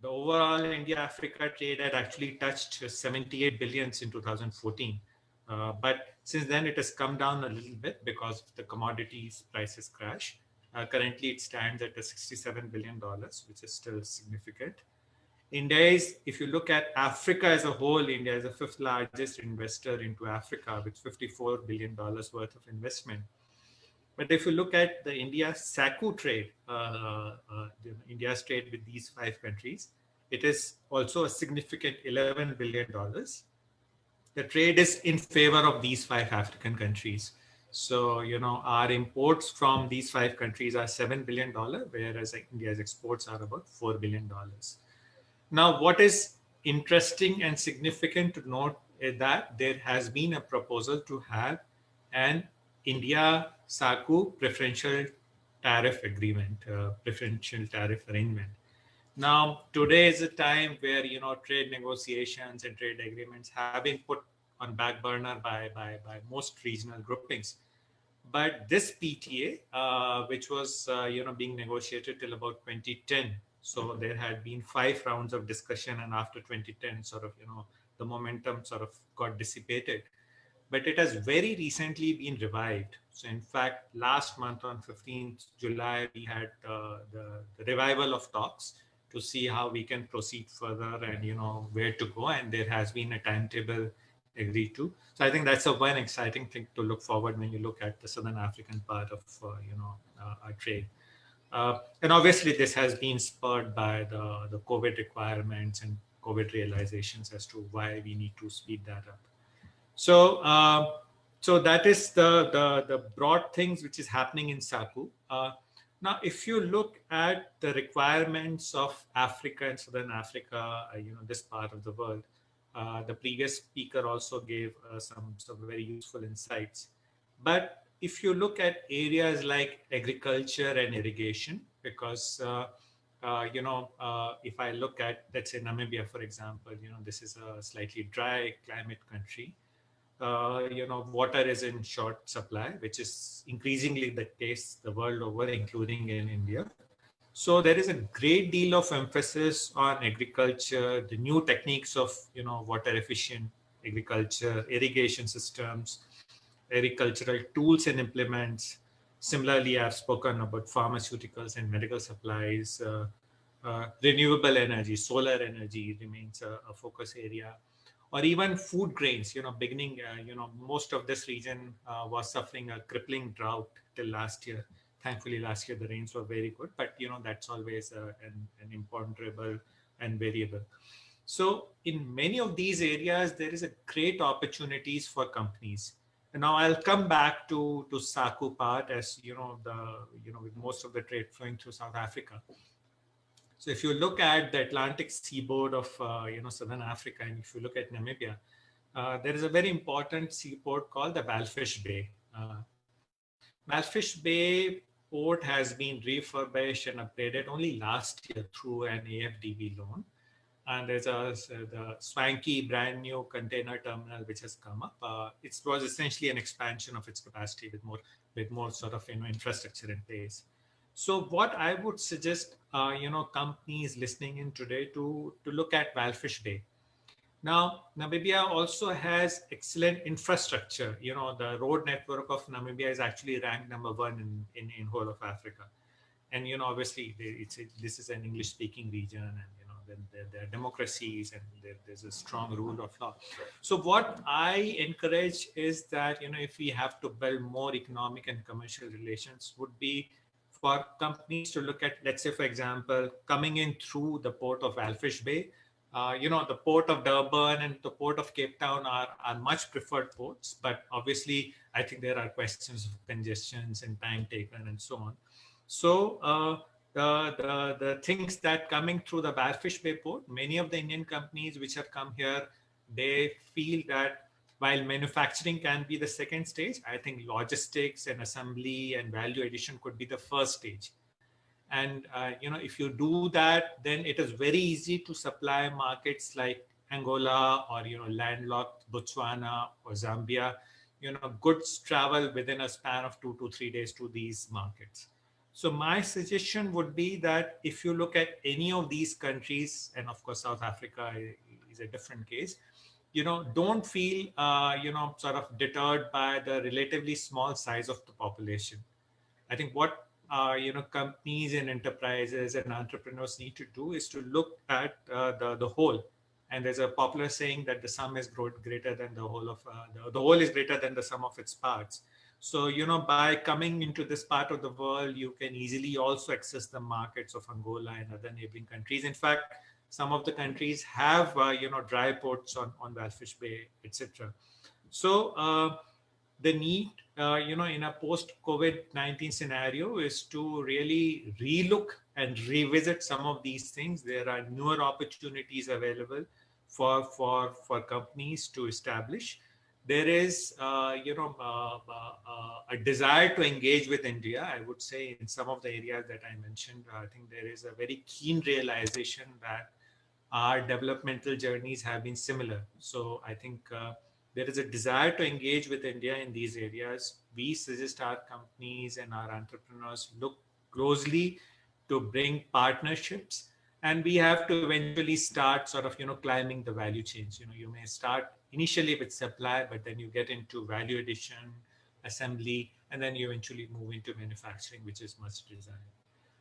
the overall India-Africa trade had actually touched 78 billion in 2014. But since then, it has come down a little bit because of the commodities prices crash. Currently, it stands at $67 billion, which is still significant. India is, if you look at Africa as a whole, India is the 5th largest investor into Africa with $54 billion worth of investment. But if you look at the India SACU trade, India's trade with these 5 countries, it is also a significant $11 billion. The trade is in favor of these 5 African countries. So, our imports from these 5 countries are $7 billion, whereas India's exports are about $4 billion. Now, what is interesting and significant to note is that there has been a proposal to have an India-SACU preferential tariff agreement, preferential tariff arrangement. Now, today is a time where, trade negotiations and trade agreements have been put on back burner by most regional groupings. But this PTA, which was being negotiated till about 2010, so there had been 5 rounds of discussion, and after 2010, sort of the momentum sort of got dissipated. But it has very recently been revived. So in fact, last month on 15th July, we had the revival of talks to see how we can proceed further and where to go. And there has been a timetable agreed to. So I think that's a one exciting thing to look forward when you look at the Southern African part of our trade. And obviously this has been spurred by the COVID requirements and COVID realizations as to why we need to speed that up. So, so that is the broad things which is happening in SADC. Now, if you look at the requirements of Africa and Southern Africa, this part of the world, the previous speaker also gave some very useful insights. But if you look at areas like agriculture and irrigation, because if I look at, let's say, Namibia, for example, this is a slightly dry climate country. Water is in short supply, which is increasingly the case the world over, including in India. So there is a great deal of emphasis on agriculture, the new techniques of, water efficient agriculture, irrigation systems, agricultural tools and implements. Similarly, I've spoken about pharmaceuticals and medical supplies, renewable energy, solar energy remains a focus area. Or even food grains, beginning, most of this region was suffering a crippling drought till last year. Thankfully, last year the rains were very good, but that's always an imponderable and variable. So in many of these areas, there is a great opportunities for companies. And now I'll come back to SADC part, as with most of the trade flowing through South Africa. So if you look at the Atlantic seaboard of Southern Africa, and if you look at Namibia, there is a very important seaport called the Walvis Bay. Walvis Bay port has been refurbished and upgraded only last year through an AFDB loan. And there's the swanky brand new container terminal which has come up. It was essentially an expansion of its capacity with more sort of infrastructure in place. So what I would suggest, companies listening in today to look at Walvis Bay. Now, Namibia also has excellent infrastructure. The road network of Namibia is actually ranked #1 in whole of Africa. And, obviously this is an English speaking region, and, then there are democracies, and there's a strong rule of law. So what I encourage is that, if we have to build more economic and commercial relations, would be for companies to look at, let's say, for example, coming in through the port of Walvis Bay. The port of Durban and the port of Cape Town are much preferred ports, but obviously I think there are questions of congestions and time taken and so on. So the things that coming through the Walvis Bay port, many of the Indian companies which have come here, they feel that while manufacturing can be the second stage, I think logistics and assembly and value addition could be the first stage. And, if you do that, then it is very easy to supply markets like Angola or, landlocked Botswana or Zambia. Goods travel within a span of 2 to 3 days to these markets. So my suggestion would be that if you look at any of these countries, and of course, South Africa is a different case, don't feel, sort of deterred by the relatively small size of the population. I think what, companies and enterprises and entrepreneurs need to do is to look at the whole. And there's a popular saying that the sum is greater than the whole of, the whole is greater than the sum of its parts. So, by coming into this part of the world, you can easily also access the markets of Angola and other neighboring countries. In fact, some of the countries have, dry ports on Walvis Bay, etc. So the need, in a post-COVID-19 scenario is to really relook and revisit some of these things. There are newer opportunities available for companies to establish. There is, a desire to engage with India. I would say in some of the areas that I mentioned, I think there is a very keen realization that our developmental journeys have been similar. So I think there is a desire to engage with India in these areas, we suggest our companies and our entrepreneurs look closely to bring partnerships, and we have to eventually start sort of, climbing the value chains. You may start initially with supply, but then you get into value addition, assembly, and then you eventually move into manufacturing, which is much desired.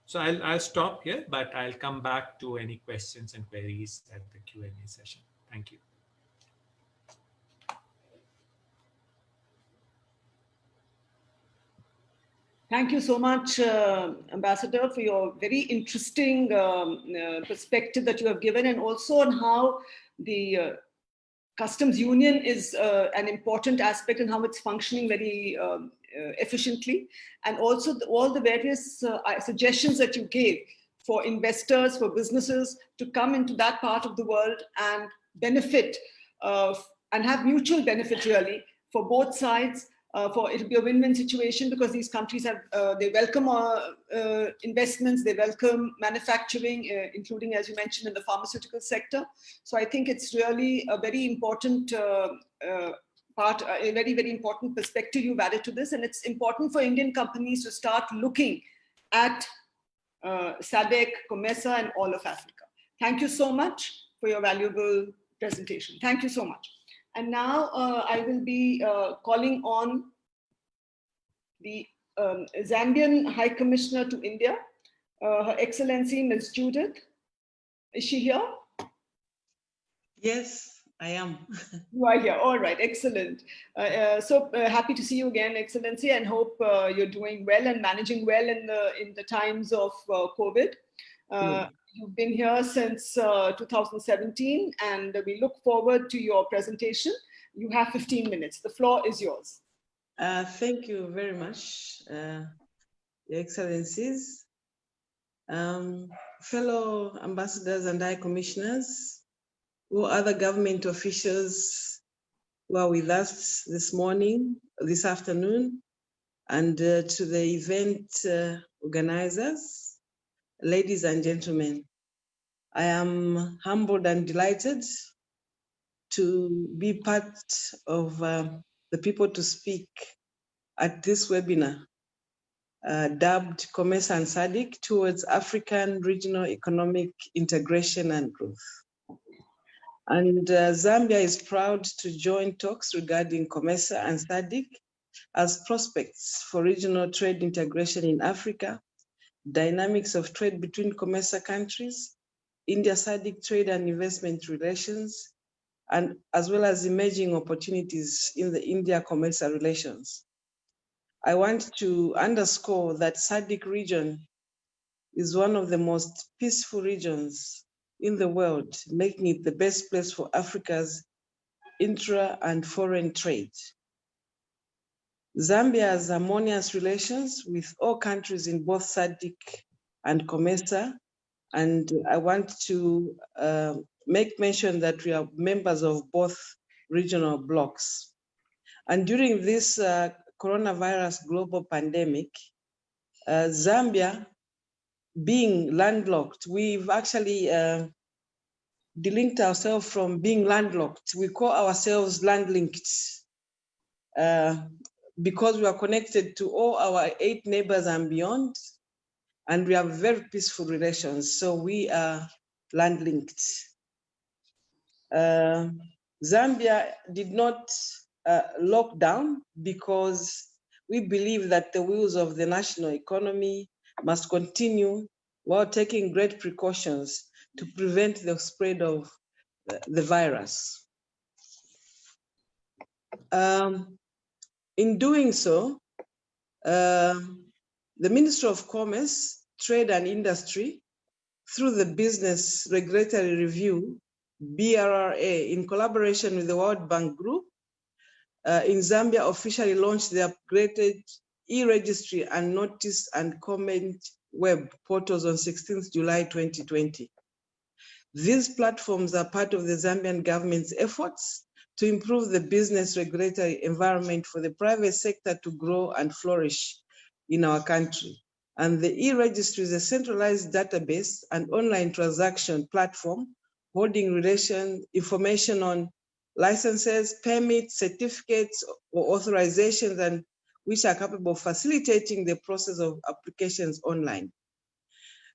So I'll stop here, but I'll come back to any questions and queries at the Q&A session. Thank you. Thank you so much, Ambassador, for your very interesting perspective that you have given, and also on how the customs union is an important aspect and how it's functioning very efficiently, and also all the various suggestions that you gave for investors, for businesses to come into that part of the world and benefit and have mutual benefit really for both sides. For it'll be a win-win situation, because these countries have they welcome investments, they welcome manufacturing, including, as you mentioned, in the pharmaceutical sector. So I think it's really a very important part, a very, very important perspective you've added to this, and it's important for Indian companies to start looking at SADC, COMESA, and all of Africa. Thank you so much for your valuable presentation. Thank you so much. And now I will be calling on the Zambian High Commissioner to India, Her Excellency Ms. Judith. Is she here? Yes, I am. You are here. All right, excellent. So happy to see you again, Excellency, and hope you're doing well and managing well in the times of COVID. You've been here since 2017, and we look forward to your presentation. You have 15 minutes. The floor is yours. Thank you very much, Your Excellencies, fellow ambassadors and high commissioners, or other government officials who are with us this morning, this afternoon, and to the event organizers. Ladies and gentlemen, I am humbled and delighted to be part of the people to speak at this webinar, dubbed COMESA and SADC towards African regional economic integration and growth. And Zambia is proud to join talks regarding COMESA and SADC as prospects for regional trade integration in Africa, dynamics of trade between COMESA countries, India-SADC trade and investment relations, and as well as emerging opportunities in the India-COMESA relations. I want to underscore that SADC region is one of the most peaceful regions in the world, making it the best place for Africa's intra and foreign trade. Zambia has harmonious relations with all countries in both SADC and COMESA, and I want to make mention that we are members of both regional blocs. And during this coronavirus global pandemic, Zambia being landlocked, we've actually delinked ourselves from being landlocked. We call ourselves landlinked. Because we are connected to all our 8 neighbors and beyond, and we have very peaceful relations, so we are landlinked. Zambia did not lock down because we believe that the wheels of the national economy must continue while taking great precautions to prevent the spread of the virus. In doing so, the Ministry of Commerce, Trade and Industry, through the Business Regulatory Review, BRRA, in collaboration with the World Bank Group, in Zambia officially launched the upgraded e-registry and notice and comment web portals on 16th July 2020. These platforms are part of the Zambian government's efforts to improve the business regulatory environment for the private sector to grow and flourish in our country. And the e-registry is a centralized database and online transaction platform holding information on licenses, permits, certificates, or authorizations, and which are capable of facilitating the process of applications online.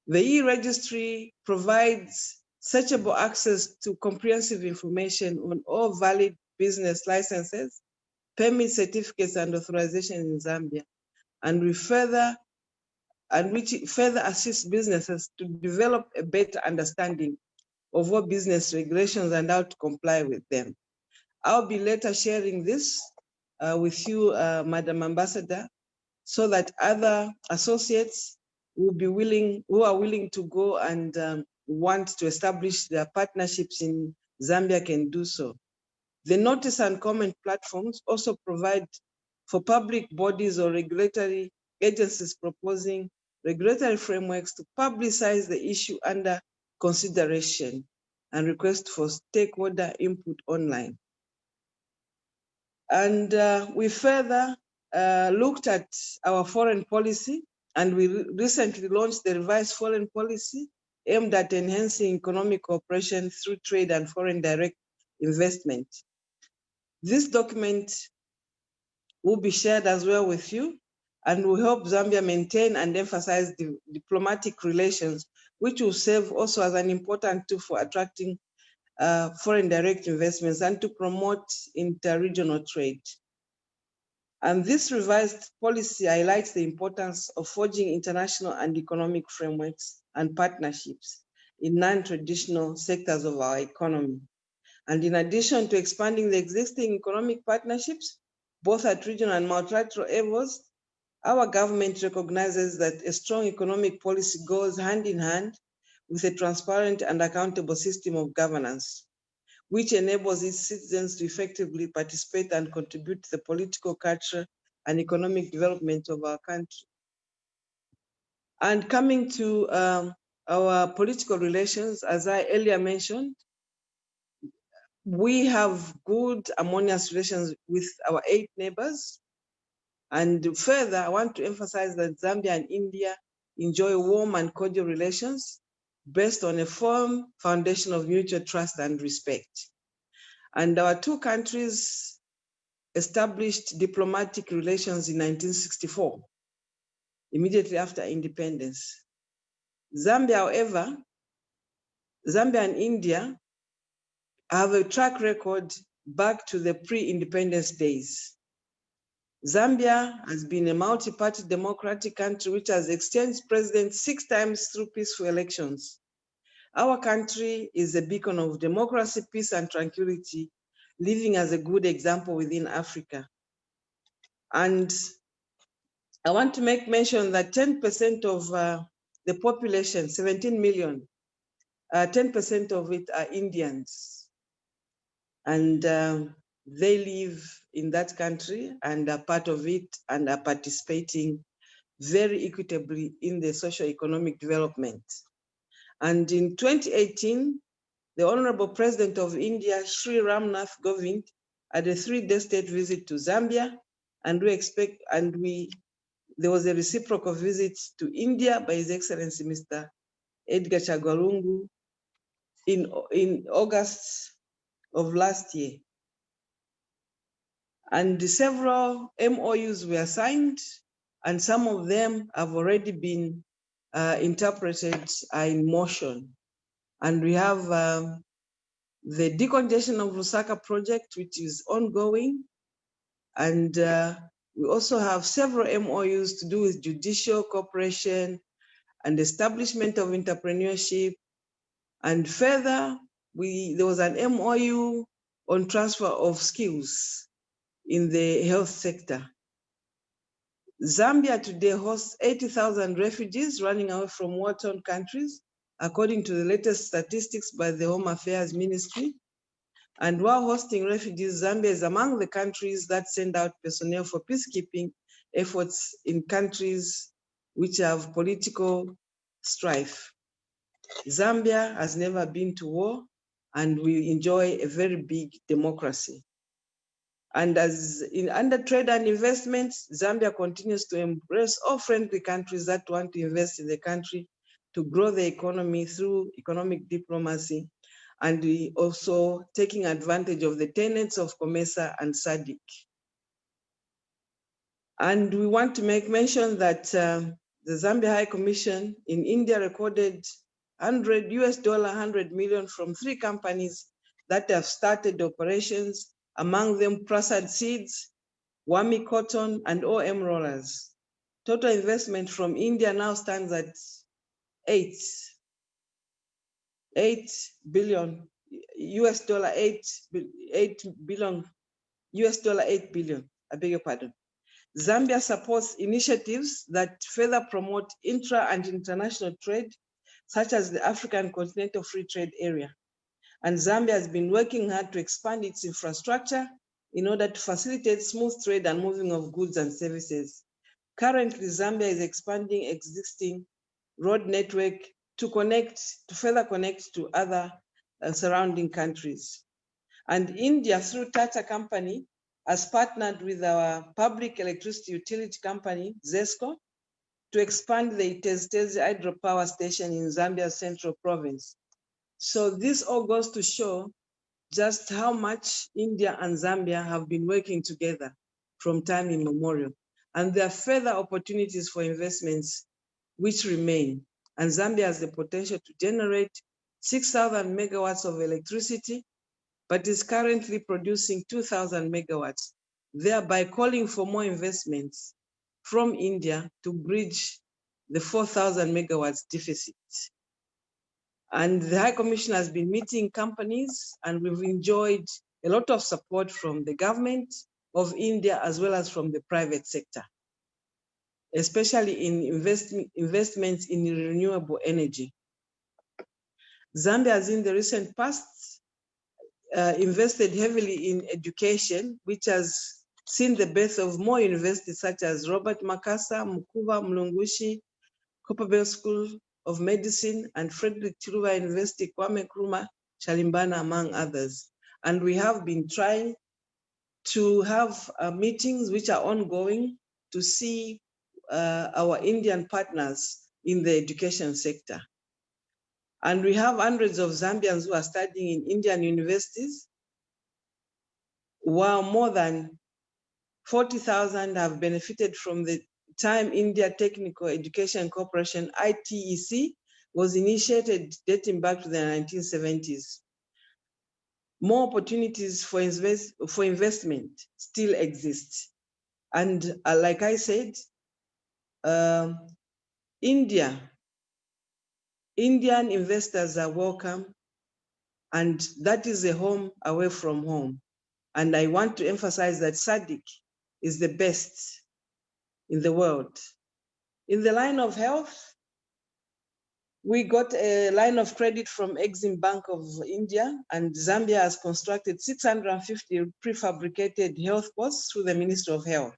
The e-registry provides searchable access to comprehensive information on all valid business licenses, permit certificates, and authorizations in Zambia, and which further assists businesses to develop a better understanding of what business regulations and how to comply with them. I'll be later sharing this with you, Madam Ambassador, so that other associates who are willing to go and want to establish their partnerships in Zambia can do so. The notice and comment platforms also provide for public bodies or regulatory agencies proposing regulatory frameworks to publicize the issue under consideration and request for stakeholder input online. And we further looked at our foreign policy, and we recently launched the revised foreign policy aimed at enhancing economic cooperation through trade and foreign direct investment. This document will be shared as well with you and will help Zambia maintain and emphasize the diplomatic relations, which will serve also as an important tool for attracting foreign direct investments and to promote inter-regional trade. And this revised policy highlights the importance of forging international and economic frameworks and partnerships in non-traditional sectors of our economy. And in addition to expanding the existing economic partnerships, both at regional and multilateral levels, our government recognizes that a strong economic policy goes hand in hand with a transparent and accountable system of governance, which enables its citizens to effectively participate and contribute to the political, cultural, and economic development of our country. And coming to our political relations, as I earlier mentioned, we have good, harmonious relations with our 8 neighbors. And further, I want to emphasize that Zambia and India enjoy warm and cordial relations based on a firm foundation of mutual trust and respect. And our 2 countries established diplomatic relations in 1964, immediately after independence. Zambia and India have a track record back to the pre-independence days. Zambia has been a multi-party democratic country which has exchanged presidents 6 times through peaceful elections. Our country is a beacon of democracy, peace, and tranquility, living as a good example within Africa. And I want to make mention that 10% of the population, 17 million, 10% of it are Indians. And they live in that country and are part of it and are participating very equitably in the socio-economic development. And in 2018, the Honorable President of India, Sri Ramnath Kovind, had a 3-day state visit to Zambia, and there was a reciprocal visit to India by His Excellency Mr. Edgars Diplomats in August of last year. And several MOUs were signed, and some of them have already been interpreted in motion. And we have the decongestion of Lusaka project, which is ongoing. And we also have several MOUs to do with judicial cooperation and establishment of entrepreneurship. And further, there was an MOU on transfer of skills in the health sector. Zambia today hosts 80,000 refugees running away from war-torn countries, according to the latest statistics by the Home Affairs Ministry. And while hosting refugees, Zambia is among the countries that send out personnel for peacekeeping efforts in countries which have political strife. Zambia has never been to war, and we enjoy a very big democracy. And under trade and investment, Zambia continues to embrace all friendly countries that want to invest in the country to grow the economy through economic diplomacy and we also taking advantage of the tenets of COMESA and SADC. And we want to make mention that the Zambia High Commission in India recorded $100 million from 3 companies that have started operations, among them Prashant Seeds, Wami Cotton, and OM Rollers. Total investment from India now stands at $8 billion, $8 billion, I beg your pardon. Zambia supports initiatives that further promote intra and international trade, such as the African Continental Free Trade Area. And Zambia has been working hard to expand its infrastructure in order to facilitate smooth trade and moving of goods and services. Currently, Zambia is expanding existing road network to further connect to other surrounding countries. And India, through Tata Company, has partnered with our public electricity utility company, 𝐬𝐮𝐻𝐿, to expand the 𝐬𝐮𝐬𝐜𝐫𝐞 hydropower station in Zambia's central province. So this all goes to show just how much India and Zambia have been working together from time immemorial. And there are further opportunities for investments which remain. And Zambia has the potential to generate 6,000 megawatts of electricity, but is currently producing 2,000 megawatts, thereby calling for more investments from India to bridge the 4,000 megawatts deficit. And the High Commission has been meeting companies, and we've enjoyed a lot of support from the government of India as well as from the private sector, especially in investments in renewable energy. Zambia has in the recent past invested heavily in education, which has seen the birth of more universities such as Robert Makasa, Mukuba, Mlungushi, Copperbell School of Medicine, and Frederick Chiluba University, Kwame Nkrumah, Chalimbana, among others. And we have been trying to have meetings which are ongoing to see our Indian partners in the education sector. And we have hundreds of Zambians who are studying in Indian universities, while more than 40,000 have benefited from the time India Technical Education Corporation, ITEC, was initiated dating back to the 1970s. More opportunities for investment still exist. And like I said, Indian investors are welcome, and that is a home away from home. And I want to emphasize that SADC is the best in the world. In the line of health, we got a line of credit from Exim Bank of India, and Zambia has constructed 650 prefabricated health posts through the Ministry of Health.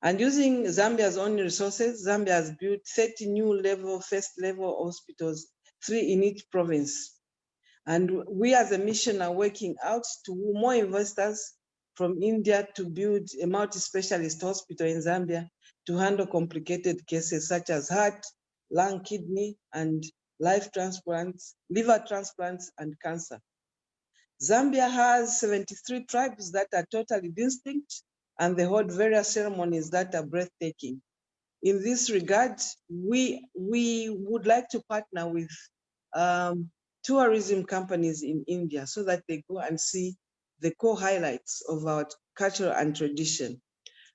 And using Zambia's own resources, Zambia has built 30 new first-level hospitals, 3 in each province. And we as a mission are working out to woo more investors from India to build a multi-specialist hospital in Zambia to handle complicated cases such as heart, lung, kidney, and liver transplants, and cancer. Zambia has 73 tribes that are totally distinct, and they hold various ceremonies that are breathtaking. In this regard, we would like to partner with tourism companies in India so that they go and see the core highlights of our culture and tradition.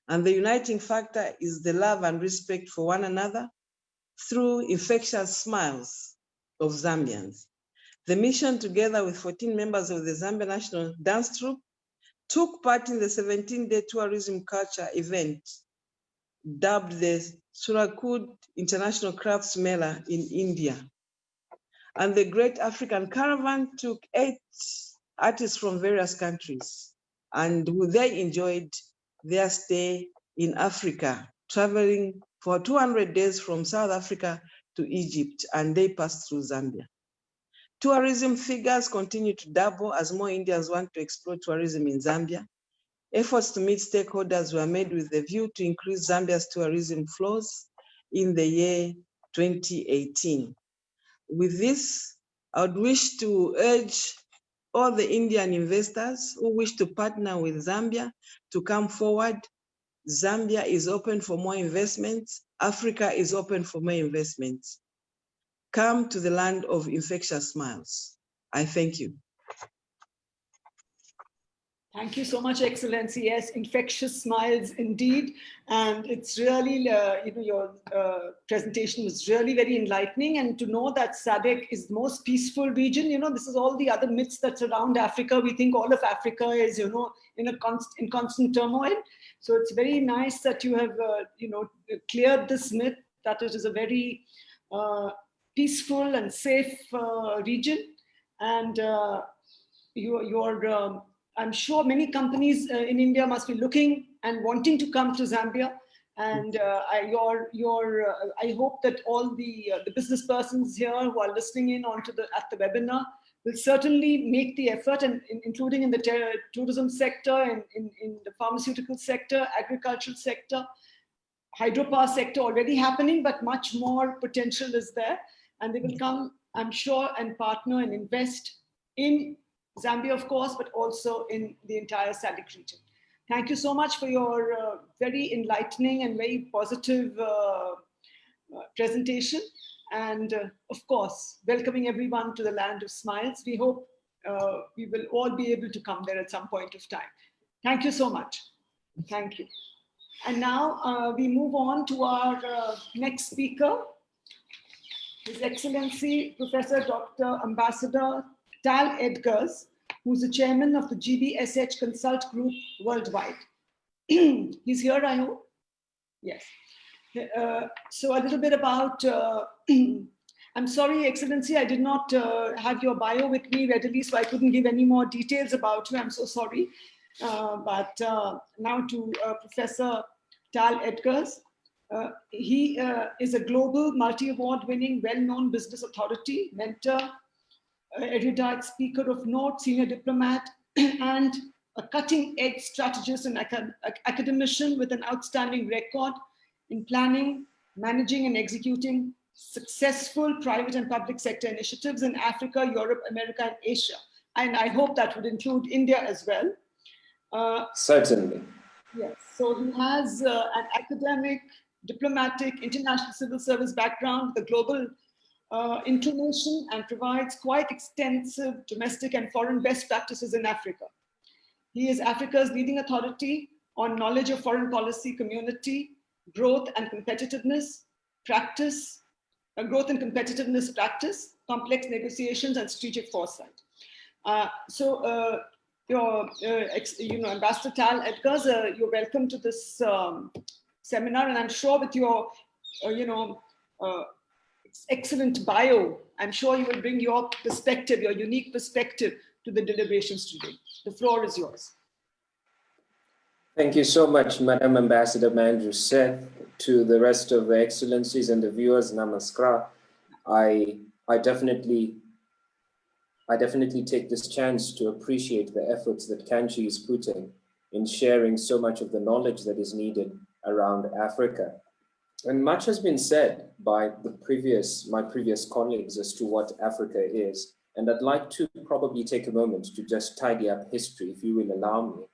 And the uniting factor is the love and respect for one another through infectious smiles of Zambians. The mission, together with 14 members of the Zambia National Dance Troupe, took part in the 17-day tourism culture event dubbed the Surakud International Crafts Mela in India. And the Great African Caravan took 8 artists from various countries, and they enjoyed their stay in Africa, traveling for 200 days from South Africa to Egypt, and they passed through Zambia. Tourism figures continue to double as more Indians want to explore tourism in Zambia. Efforts to meet stakeholders were made with the view to increase Zambia's tourism flows in the year 2018. With this, I would wish to urge all the Indian investors who wish to partner with Zambia to come forward. Zambia is open for more investments. Africa is open for more investments. Come to the land of infectious smiles. I thank you. Thank you so much, Excellency. Yes, infectious smiles indeed. And it's really, your presentation was really very enlightening. And to know that SADC is the most peaceful region, this is all the other myths that surround Africa. We think all of Africa is, in constant turmoil. So it's very nice that you have, cleared this myth that it is a very peaceful and safe region. And I'm sure many companies in India must be looking and wanting to come to Zambia. And I hope that all the business persons here who are listening in at the webinar will certainly make the effort, and including in the tourism sector, and in the pharmaceutical sector, agricultural sector, hydropower sector already happening, but much more potential is there. And they will come, I'm sure, and partner and invest in Zambia, of course, but also in the entire SADC region. Thank you so much for your very enlightening and very positive presentation. And of course, welcoming everyone to the land of smiles. We hope we will all be able to come there at some point of time. Thank you so much. Thank you. And now we move on to our next speaker, His Excellency Professor Dr. Ambassador Tal Edgars, who's the chairman of the GBS&x Consult Group worldwide. He's here, I hope? Yes. So a little bit about, I'm sorry, Excellency, I did not have your bio with me readily, so I couldn't give any more details about you. I'm so sorry. But now to Professor Tal Edgars. He is a global multi-award winning, well-known business authority, mentor, erudite speaker of note, senior diplomat, and a cutting-edge strategist and academician with an outstanding record in planning, managing, and executing successful private and public sector initiatives in Africa, Europe, America, and Asia. And I hope that would include India as well. Certainly. Yes, so he has an academic, diplomatic, international civil service background, the global inclination, and provides quite extensive domestic and foreign best practices in Africa. He is Africa's leading authority on knowledge of foreign policy, community, growth and competitiveness, practice, complex negotiations, and strategic foresight. Ambassador Tal Edgars, you're welcome to this seminar, and I'm sure with your, excellent bio, I'm sure you will bring your perspective, your unique perspective to the deliberations today. The floor is yours. Thank you so much, Madam Ambassador Mandru Seth. To the rest of the excellencies and the viewers, namaskar. I definitely take this chance to appreciate the efforts that 𝐾𝐿 is putting in sharing so much of the knowledge that is needed around Africa. And much has been said by my previous colleagues as to what Africa is. And I'd like to probably take a moment to just tidy up history, if you will allow me.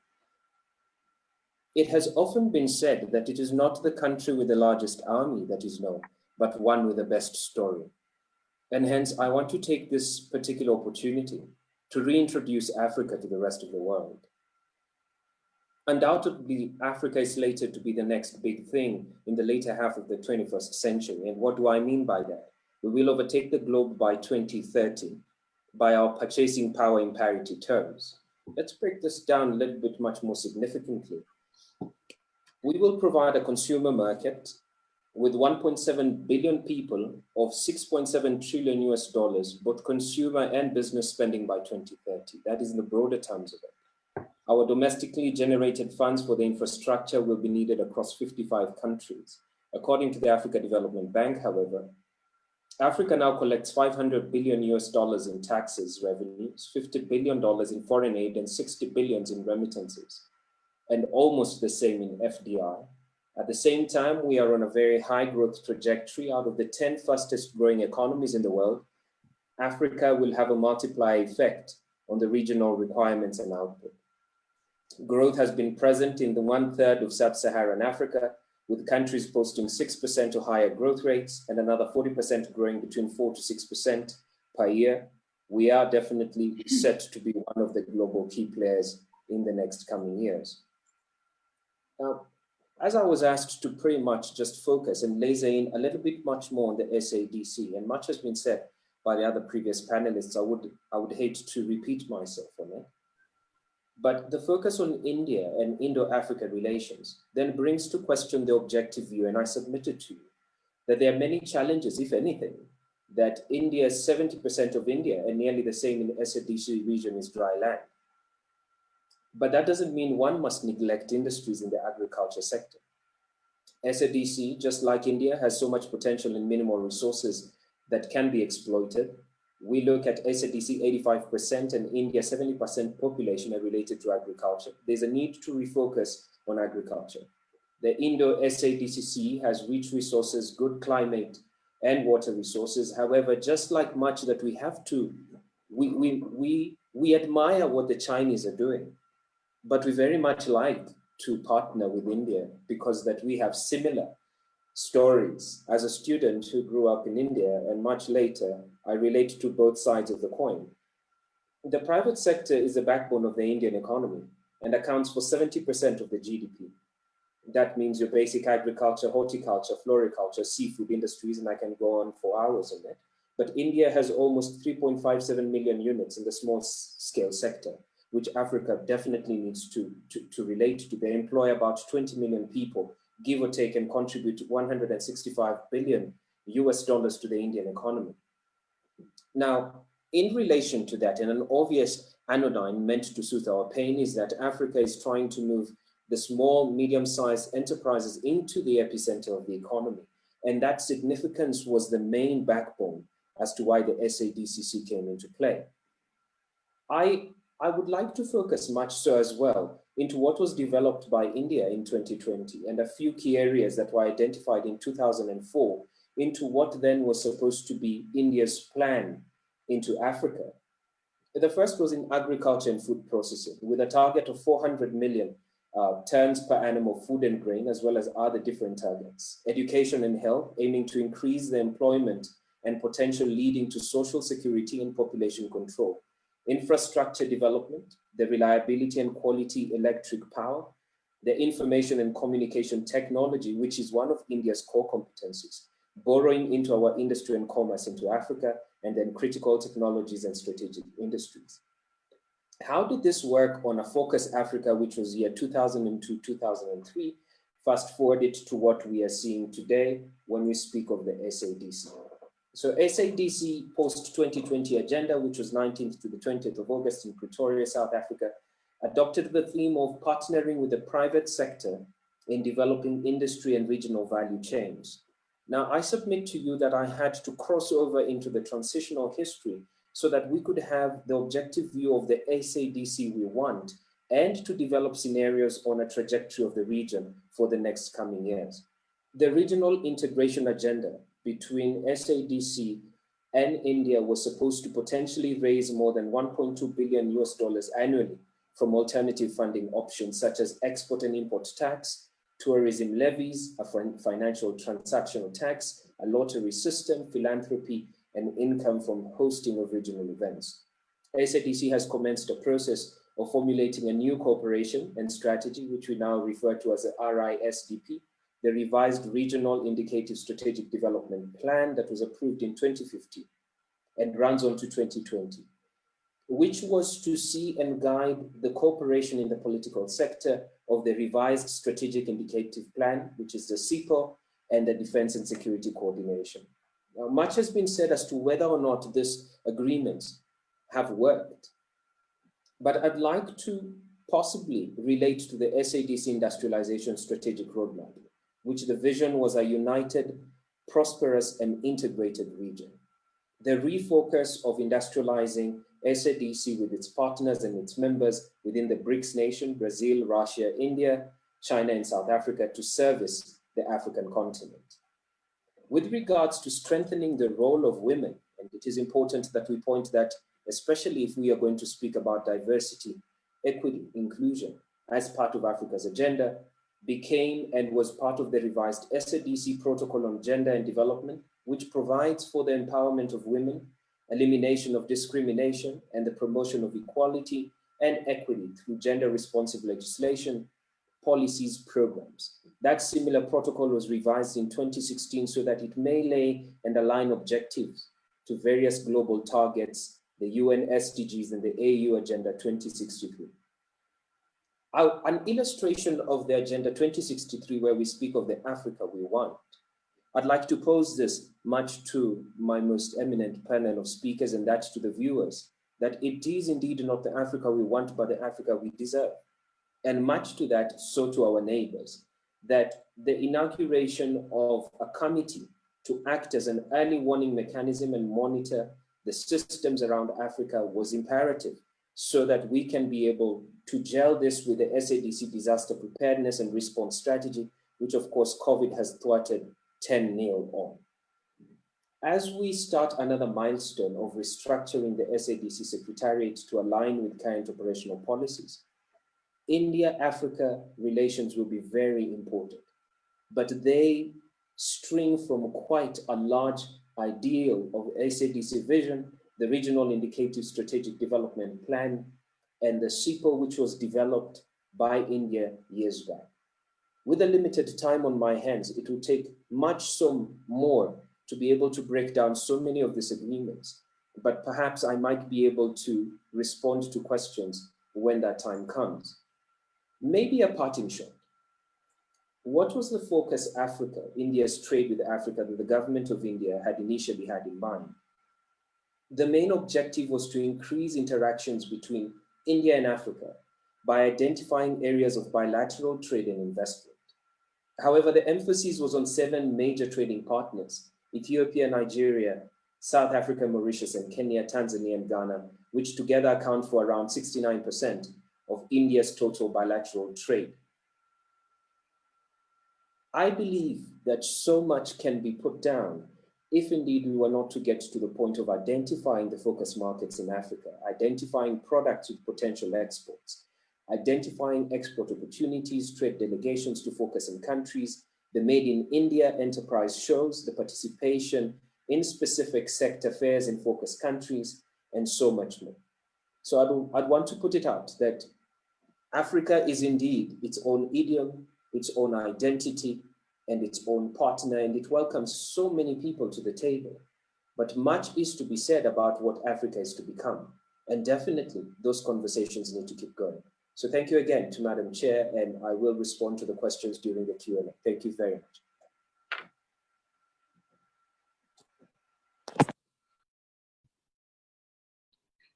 It has often been said that it is not the country with the largest army that is known, but one with the best story. And hence, I want to take this particular opportunity to reintroduce Africa to the rest of the world. Undoubtedly, Africa is slated to be the next big thing in the later half of the 21st century. And what do I mean by that? We will overtake the globe by 2030 by our purchasing power in parity terms. Let's break this down a little bit much more significantly. We will provide a consumer market with 1.7 billion people of $6.7 trillion US, both consumer and business spending by 2030. That is in the broader terms of it. Our domestically generated funds for the infrastructure will be needed across 55 countries. According to the Africa Development Bank, however, Africa now collects $500 billion US in taxes revenues, $50 billion in foreign aid, and $60 billion in remittances, and almost the same in FDI. At the same time, we are on a very high growth trajectory. Out of the 10 fastest growing economies in the world, Africa will have a multiplier effect on the regional requirements and output. Growth has been present in the 1/3 of sub-Saharan Africa, with countries posting 6% or higher growth rates and another 40% growing between 4 to 6% per year. We are definitely set to be one of the global key players in the next coming years. Now, as I was asked to pretty much just focus and laser in a little bit much more on the SADC, and much has been said by the other previous panelists, I would hate to repeat myself on it. But the focus on India and Indo-African relations then brings to question the objective view, and I submitted to you that there are many challenges, if anything, that India, 70% of India, and nearly the same in the SADC region, is dry land. But that doesn't mean one must neglect industries in the agriculture sector. SADC, just like India, has so much potential and minimal resources that can be exploited. We look at SADC, 85% and India, 70% population are related to agriculture. There's a need to refocus on agriculture. The Indo-SADC has rich resources, good climate and water resources. However, just like much that we have to, we admire what the Chinese are doing, but we very much like to partner with India because that we have similar stories. As a student who grew up in India and much later, I relate to both sides of the coin. The private sector is the backbone of the Indian economy and accounts for 70% of the GDP. That means your basic agriculture, horticulture, floriculture, seafood industries, and I can go on for hours on it. But India has almost 3.57 million units in the small scale sector, which Africa definitely needs to relate to. They employ about 20 million people, give or take, and contribute $165 billion to the Indian economy. Now, in relation to that, and an obvious anodyne meant to soothe our pain is that Africa is trying to move the small, medium-sized enterprises into the epicenter of the economy. And that significance was the main backbone as to why the SADC came into play. I would like to focus much so as well into what was developed by India in 2020 and a few key areas that were identified in 2004 into what then was supposed to be India's plan into Africa. The first was in agriculture and food processing with a target of 400 million tons per annum of food and grain, as well as other different targets. Education and health, aiming to increase the employment and potential leading to social security and population control. Infrastructure development, the reliability and quality electric power, the information and communication technology, which is one of India's core competencies, borrowing into our industry and commerce into Africa, and then critical technologies and strategic industries. How did this work on a Focus Africa, which was year 2002, 2003, fast forwarded to what we are seeing today when we speak of the SADC? So SADC post-2020 agenda, which was 19th to the 20th of August in Pretoria, South Africa, adopted the theme of partnering with the private sector in developing industry and regional value chains. Now, I submit to you that I had to cross over into the transitional history so that we could have the objective view of the SADC we want and to develop scenarios on a trajectory of the region for the next coming years. The regional integration agenda between SADC and India was supposed to potentially raise more than $1.2 billion annually from alternative funding options such as export and import tax, tourism levies, a financial transactional tax, a lottery system, philanthropy, and income from hosting of regional events. SADC has commenced a process of formulating a new cooperation and strategy, which we now refer to as the RISDP, the Revised Regional Indicative Strategic Development Plan that was approved in 2015 and runs on to 2020, which was to see and guide the cooperation in the political sector of the Revised Strategic Indicative Plan, which is the 𝐼𝐶𝐿, and the Defense and Security Coordination. Now, much has been said as to whether or not these agreements have worked, but I'd like to possibly relate to the SADC Industrialization Strategic Roadmap, which the vision was a united, prosperous, and integrated region. The refocus of industrializing SADC with its partners and its members within the BRICS nation, Brazil, Russia, India, China, and South Africa to service the African continent. With regards to strengthening the role of women And it is important that we point that, especially if we are going to speak about diversity, equity, inclusion as part of Africa's agenda, became and was part of the revised SADC Protocol on Gender and Development, which provides for the empowerment of women, elimination of discrimination, and the promotion of equality and equity through gender-responsive legislation, policies, programs. That similar protocol was revised in 2016 so that it may lay and align objectives to various global targets, the UN SDGs and the AU Agenda 2063. An illustration of the Agenda 2063, where we speak of the Africa we want, I'd like to pose this much to my most eminent panel of speakers and that to the viewers, that it is indeed not the Africa we want, but the Africa we deserve. And much to that, so to our neighbors, that the inauguration of a committee to act as an early warning mechanism and monitor the systems around Africa was imperative, so that we can be able to gel this with the SADC disaster preparedness and response strategy, which of course COVID has thwarted 10-0 on. As we start another milestone of restructuring the SADC Secretariat to align with current operational policies, India-Africa relations will be very important, but they string from quite a large ideal of SADC vision, the Regional Indicative Strategic Development Plan, and the COMESA, which was developed by India years back. With a limited time on my hands, it will take much more to be able to break down so many of these agreements, but perhaps I might be able to respond to questions when that time comes. Maybe a parting shot. What was the focus Africa, India's trade with Africa, that the government of India had initially had in mind? The main objective was to increase interactions between India and Africa by identifying areas of bilateral trade and investment. However, the emphasis was on 7 major trading partners: Ethiopia, Nigeria, South Africa, Mauritius, and Kenya, Tanzania, and Ghana, which together account for around 69% of India's total bilateral trade. I believe that so much can be put down if indeed we were not to get to the point of identifying the focus markets in Africa, identifying products with potential exports, identifying export opportunities, trade delegations to focus in countries, the Made in India enterprise shows, the participation in specific sector fairs in focus countries, and so much more. So I'd want to put it out that Africa is indeed its own idiom, its own identity, and its own partner, and it welcomes so many people to the table. But much is to be said about what Africa is to become. And definitely those conversations need to keep going. So thank you again to Madam Chair, and I will respond to the questions during the Q&A. Thank you very much.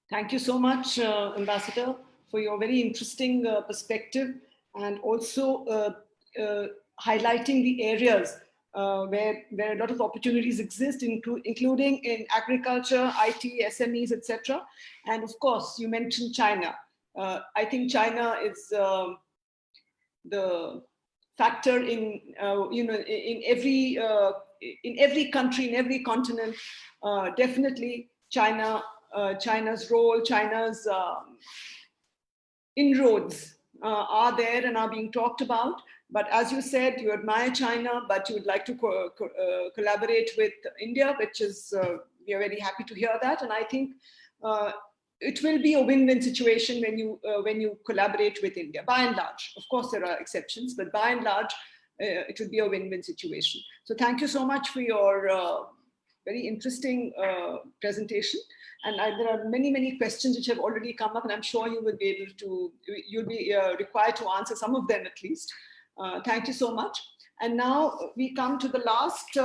Thank you so much, Ambassador, for your very interesting perspective, and also highlighting the areas where a lot of opportunities exist, including in agriculture, IT, SMEs, etc. And of course, you mentioned China. I think China is the factor in in every country, in every continent. Definitely, China's role, China's inroads are there and are being talked about. But as you said, you admire China, but you would like to collaborate with India, which is, we are very happy to hear that. And I think it will be a win-win situation when you collaborate with India, by and large. Of course, there are exceptions, but by and large, it will be a win-win situation. So thank you so much for your very interesting presentation. And there are many, many questions which have already come up, and I'm sure you will be able to, you'll be required to answer some of them at least. Thank you so much. And now we come to the last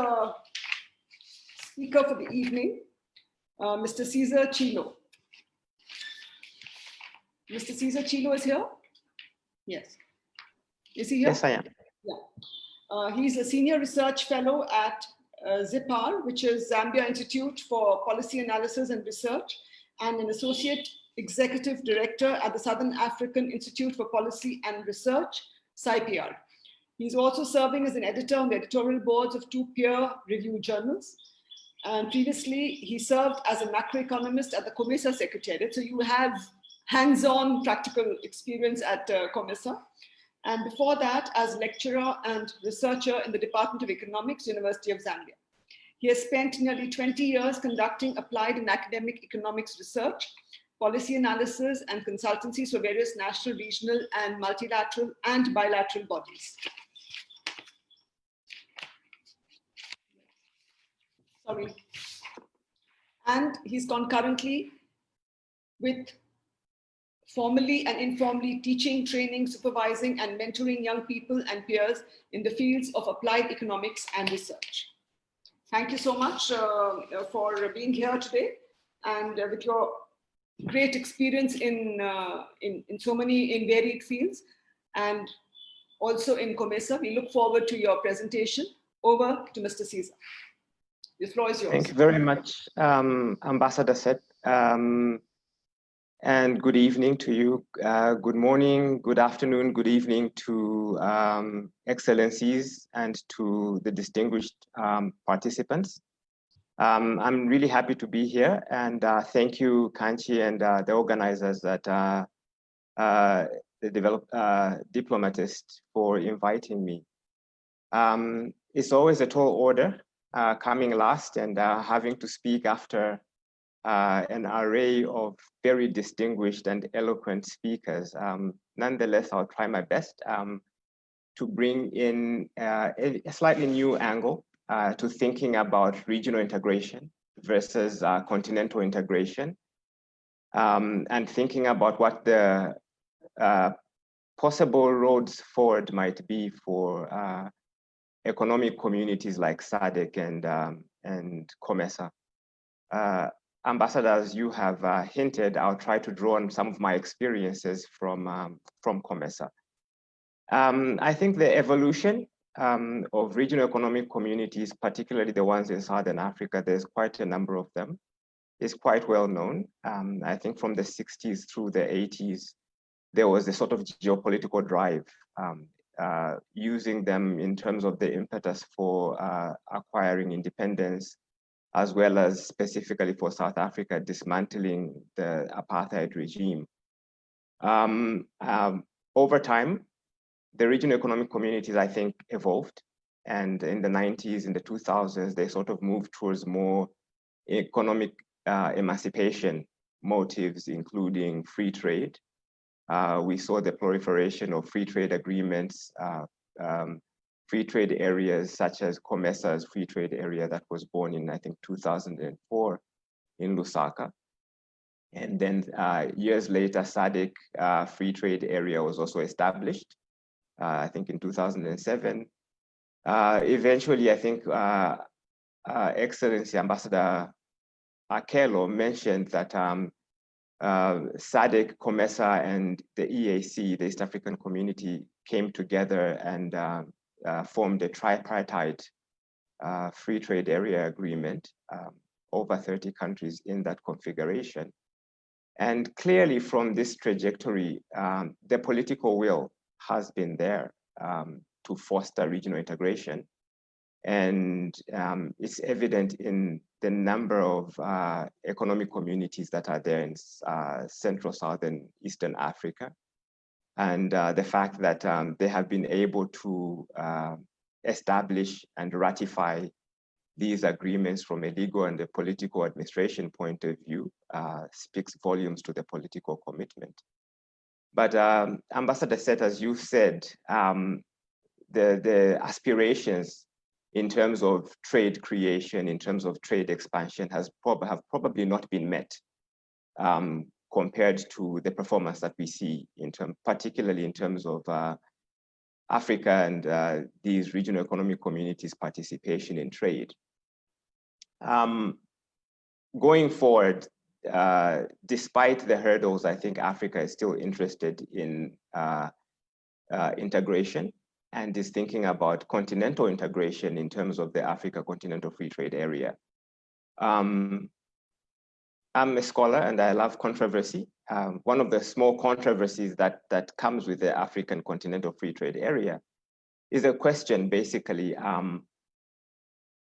speaker for the evening, Mr. Caesar Chilo. Mr. Caesar Chilo is here? Yes. Is he here? Yes, I am. Yeah. He's a senior research fellow at ZIPAR, which is Zambia Institute for Policy Analysis and Research, and an associate executive director at the Southern African Institute for Policy and Research, SAIPR. He's also serving as an editor on the editorial boards of 2 peer-reviewed journals. And previously, he served as a macroeconomist at the COMESA Secretariat. So you have hands-on practical experience at COMESA. And before that, as lecturer and researcher in the Department of Economics, University of Zambia. He has spent nearly 20 years conducting applied and academic economics research, policy analysis, and consultancies for various national, regional, and multilateral and bilateral bodies. Sorry. And he's concurrently with formally and informally teaching, training, supervising, and mentoring young people and peers in the fields of applied economics and research. Thank you so much for being here today, and with your great experience in so many varied fields, and also in COMESA. We look forward to your presentation. Over to Mr. Caesar. The floor is yours. Thank you very much, Ambassador Seth. And good evening to you. Good morning, good afternoon, good evening to Excellencies and to the distinguished participants. I'm really happy to be here, and thank you, 𝐾𝐿 and the organizers at the Diplomatists for inviting me. It's always a tall order coming last and having to speak after an array of very distinguished and eloquent speakers. Nonetheless, I'll try my best to bring in a slightly new angle to thinking about regional integration versus continental integration, and thinking about what the possible roads forward might be for economic communities like SADC and COMESA. Ambassadors, you have hinted, I'll try to draw on some of my experiences from COMESA. I think the evolution of regional economic communities, particularly the ones in Southern Africa, there's quite a number of them, is quite well known. I think from the 60s through the 80s, there was a sort of geopolitical drive, using them in terms of the impetus for acquiring independence, as well as specifically for South Africa, dismantling the apartheid regime. Over time, the regional economic communities, I think, evolved. And in the 90s, in the 2000s, they sort of moved towards more economic emancipation motives, including free trade. We saw the proliferation of free trade agreements, free trade areas such as COMESA's free trade area that was born in, I think, 2004 in Lusaka. And then years later, SADC free trade area was also established, I think in 2007. Eventually, I think Excellency Ambassador 𝐾𝐿 mentioned that SADC, COMESA, and the EAC, the East African Community, came together and formed a tripartite free trade area agreement, over 30 countries in that configuration. And clearly from this trajectory, the political will has been there to foster regional integration. And it's evident in the number of economic communities that are there in Central, Southern, Eastern Africa. And the fact that they have been able to establish and ratify these agreements from a legal and a political administration point of view speaks volumes to the political commitment. But Ambassador Seth, as you said, the aspirations in terms of trade creation, in terms of trade expansion, have probably not been met compared to the performance that we see, particularly in terms of Africa and these regional economic communities' participation in trade. Going forward, despite the hurdles, I think Africa is still interested in integration and is thinking about continental integration in terms of the Africa Continental Free Trade Area. I'm a scholar and I love controversy. One of the small controversies that comes with the African Continental Free Trade Area is a question basically,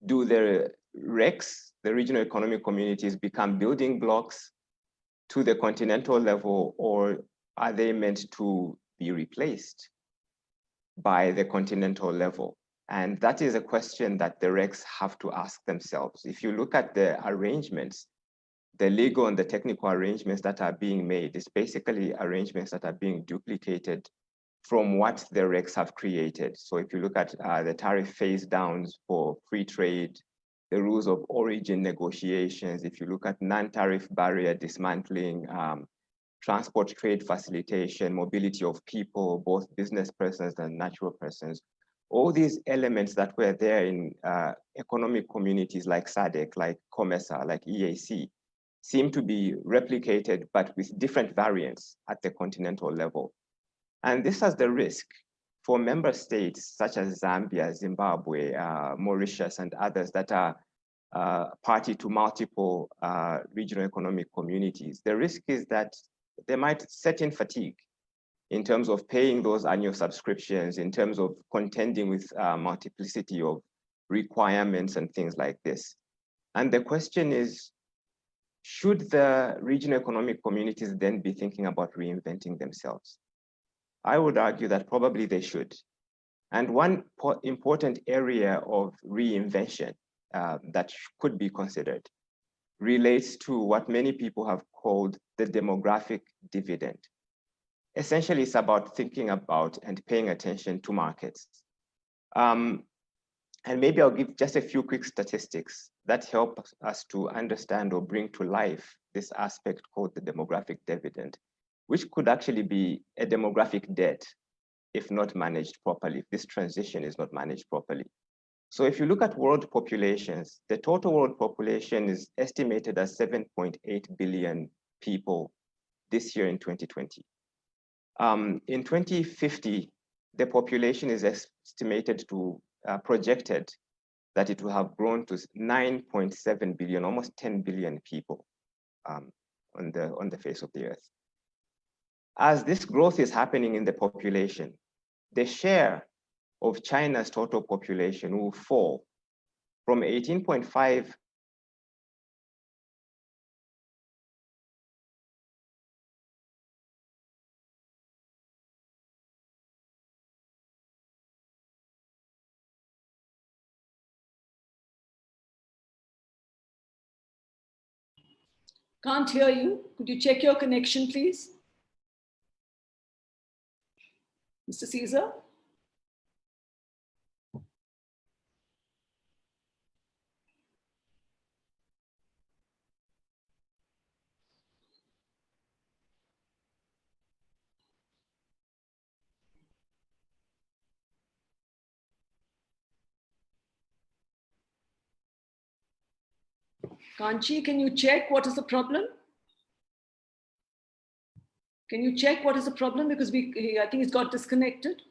do the RECs, the regional economic communities, become building blocks to the continental level, or are they meant to be replaced by the continental level? And that is a question that the RECs have to ask themselves. If you look at the arrangements, the legal and the technical arrangements that are being made, it's basically arrangements that are being duplicated from what the RECs have created. So if you look at the tariff phase downs for free trade, the rules of origin negotiations, if you look at non-tariff barrier dismantling, transport trade facilitation, mobility of people, both business persons and natural persons, all these elements that were there in economic communities like SADC, like COMESA, like EAC, seem to be replicated, but with different variants at the continental level. And this has the risk for member states such as Zambia, Zimbabwe, Mauritius, and others that are party to multiple regional economic communities. The risk is that they might set in fatigue in terms of paying those annual subscriptions, in terms of contending with multiplicity of requirements and things like this. And the question is, should the regional economic communities then be thinking about reinventing themselves? I would argue that probably they should. And one important area of reinvention that could be considered relates to what many people have called the demographic dividend. Essentially, it's about thinking about and paying attention to markets. And maybe I'll give just a few quick statistics that help us to understand or bring to life this aspect called the demographic dividend, which could actually be a demographic debt if not managed properly, if this transition is not managed properly. So if you look at world populations, the total world population is estimated as 7.8 billion people this year in 2020. In 2050, the population is estimated to, projected that it will have grown to 9.7 billion, almost 10 billion people on the face of the earth. As this growth is happening in the population, the share of China's total population will fall from 18.5 Can't hear you. Could you check your connection, please? Mr. Caesar? Kanchi, can you check what is the problem? Can you check what is the problem? Because I think it's got disconnected.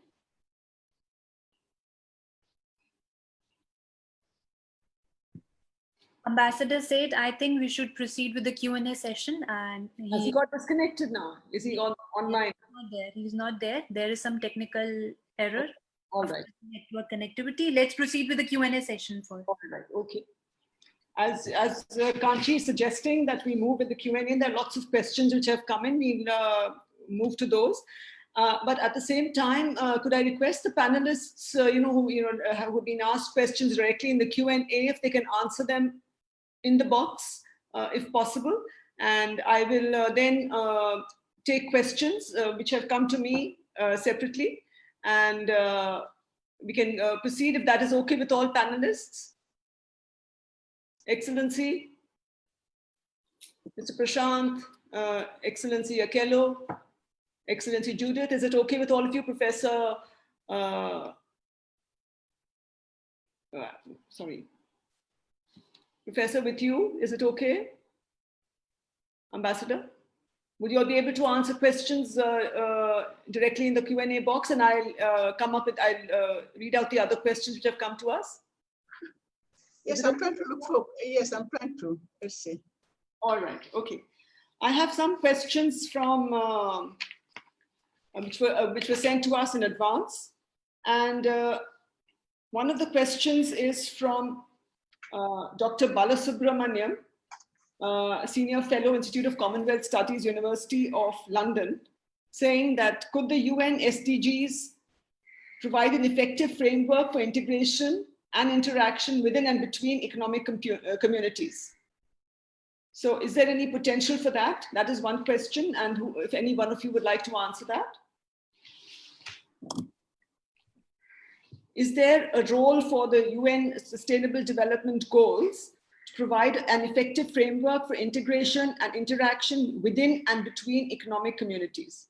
Ambassador said, I think we should proceed with the Q&A session. And Has he got disconnected now? Is he online? Not there. He's not there. There is some technical error. All right. Network connectivity. Let's proceed with the Q&A session first. All right. Okay. As Kanchi is suggesting that we move with the Q&A, there are lots of questions which have come in. We'll move to those. But at the same time, could I request the panelists, who have been asked questions directly in the Q&A, if they can answer them in the box, if possible. And I will then take questions which have come to me separately. And we can proceed if that is okay with all panelists. Excellency, Mr. Prashant, Excellency 𝐬𝐻𝐾, Excellency Judith, is it okay with all of you? Professor, Professor, with you, is it okay? Ambassador, would you all be able to answer questions directly in the Q&A box, and I'll I'll read out the other questions which have come to us? Yes, I'm trying to look for, yes, I'm trying to, let's see. All right, okay. I have some questions from, which were sent to us in advance. And one of the questions is from Dr. Balasubramaniam, Senior Fellow, Institute of Commonwealth Studies, University of London, saying that could the UN SDGs provide an effective framework for integration and interaction within and between economic communities? So is there any potential for that? That is one question. And if any one of you would like to answer that. Is there a role for the UN Sustainable Development Goals to provide an effective framework for integration and interaction within and between economic communities?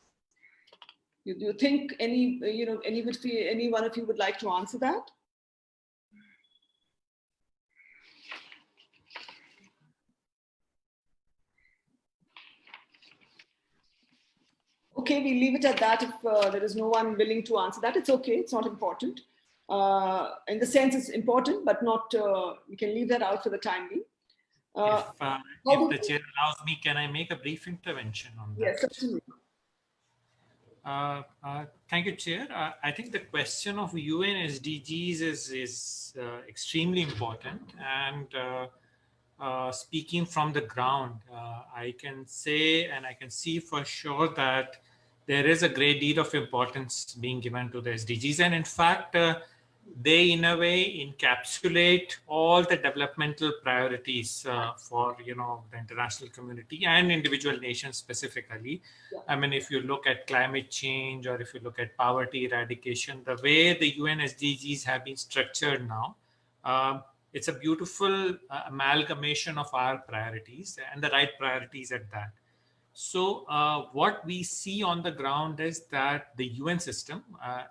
Do you think any one of you would like to answer that? Okay, we leave it at that. If there is no one willing to answer that, it's okay. It's not important. In the sense it's important, but not, we can leave that out for the time being. If the chair allows me, can I make a brief intervention on that? Yes, certainly. Thank you, Chair. I think the question of UN SDGs is extremely important. And speaking from the ground, I can say and I can see for sure that there is a great deal of importance being given to the SDGs. And in fact, they in a way encapsulate all the developmental priorities for the international community and individual nations specifically. Yeah. I mean, if you look at climate change or if you look at poverty eradication, the way the UN SDGs have been structured now, it's a beautiful amalgamation of our priorities and the right priorities at that. So what we see on the ground is that the UN system,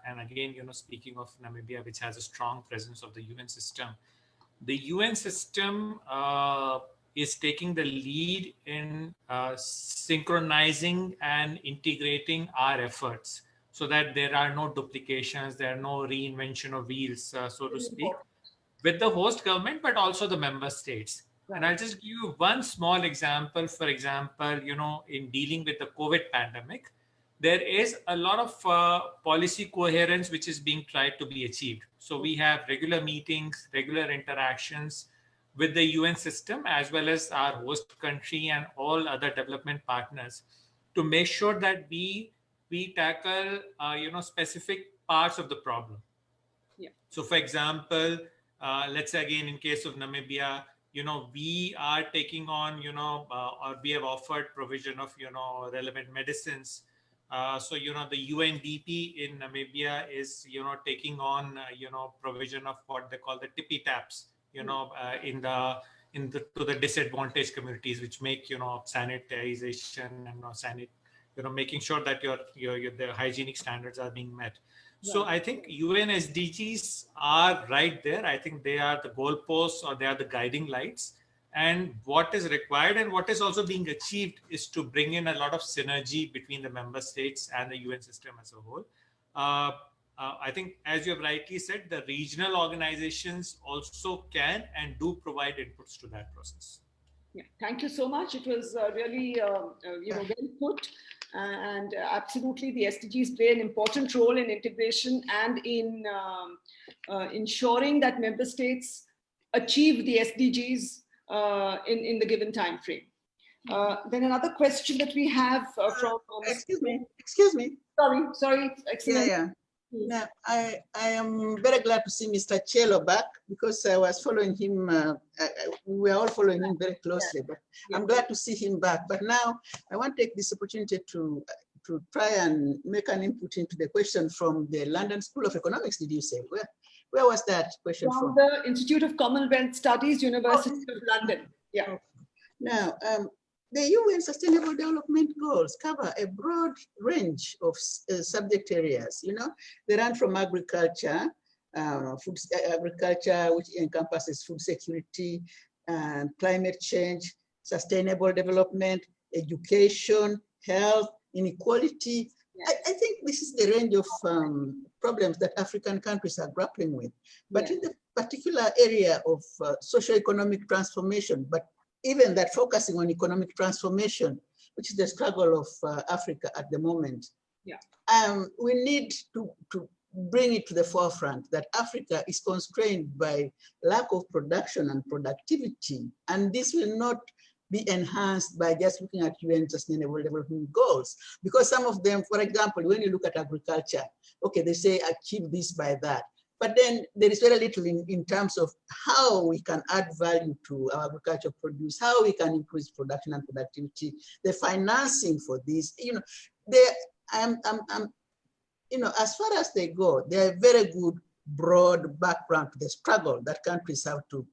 and again, speaking of Namibia, which has a strong presence of the UN system, the UN system is taking the lead in synchronizing and integrating our efforts so that there are no duplications, there are no reinvention of wheels, so to speak, with the host government, but also the member states. And I'll just give you one small example. For example, in dealing with the COVID pandemic, there is a lot of policy coherence which is being tried to be achieved. So we have regular meetings, regular interactions with the UN system, as well as our host country and all other development partners to make sure that we tackle, specific parts of the problem. Yeah. So for example, let's say again, in case of Namibia, we are taking on, or we have offered provision of, relevant medicines. So, the UNDP in Namibia is, taking on, provision of what they call the tippy taps, to the disadvantaged communities, which make, sanitization and making sure that the hygienic standards are being met. So I think UN SDGs are right there. I think they are the goalposts or they are the guiding lights. And what is required and what is also being achieved is to bring in a lot of synergy between the member states and the UN system as a whole. I think, as you have rightly said, the regional organizations also can and do provide inputs to that process. Yeah, thank you so much. It was really, well put. And absolutely, the SDGs play an important role in integration and in ensuring that member states achieve the SDGs in the given time frame. Then another question that we have from... Excuse me. Sorry, excellent. Yeah. Now, I am very glad to see Mr. Chilo back because I was following him, we were all following him very closely, but I'm glad to see him back. But now I want to take this opportunity to try and make an input into the question from the London School of Economics, did you say? Where was that question from? The Institute of Commonwealth Studies, University of London. Yeah. Now, the UN Sustainable Development Goals cover a broad range of subject areas. They run from agriculture, agriculture, which encompasses food security, climate change, sustainable development, education, health, inequality. I think this is the range of problems that African countries are grappling with. But in the particular area of socio-economic transformation, but even that focusing on economic transformation, which is the struggle of Africa at the moment. Yeah. We need to bring it to the forefront that Africa is constrained by lack of production and productivity, and this will not be enhanced by just looking at UN Sustainable Development Goals. Because some of them, for example, when you look at agriculture, okay, they say achieve this by that. But then there is very little in terms of how we can add value to our agricultural produce, how we can increase production and productivity, the financing for this. You know, as far as they go, they are very good broad background to the struggle that countries have to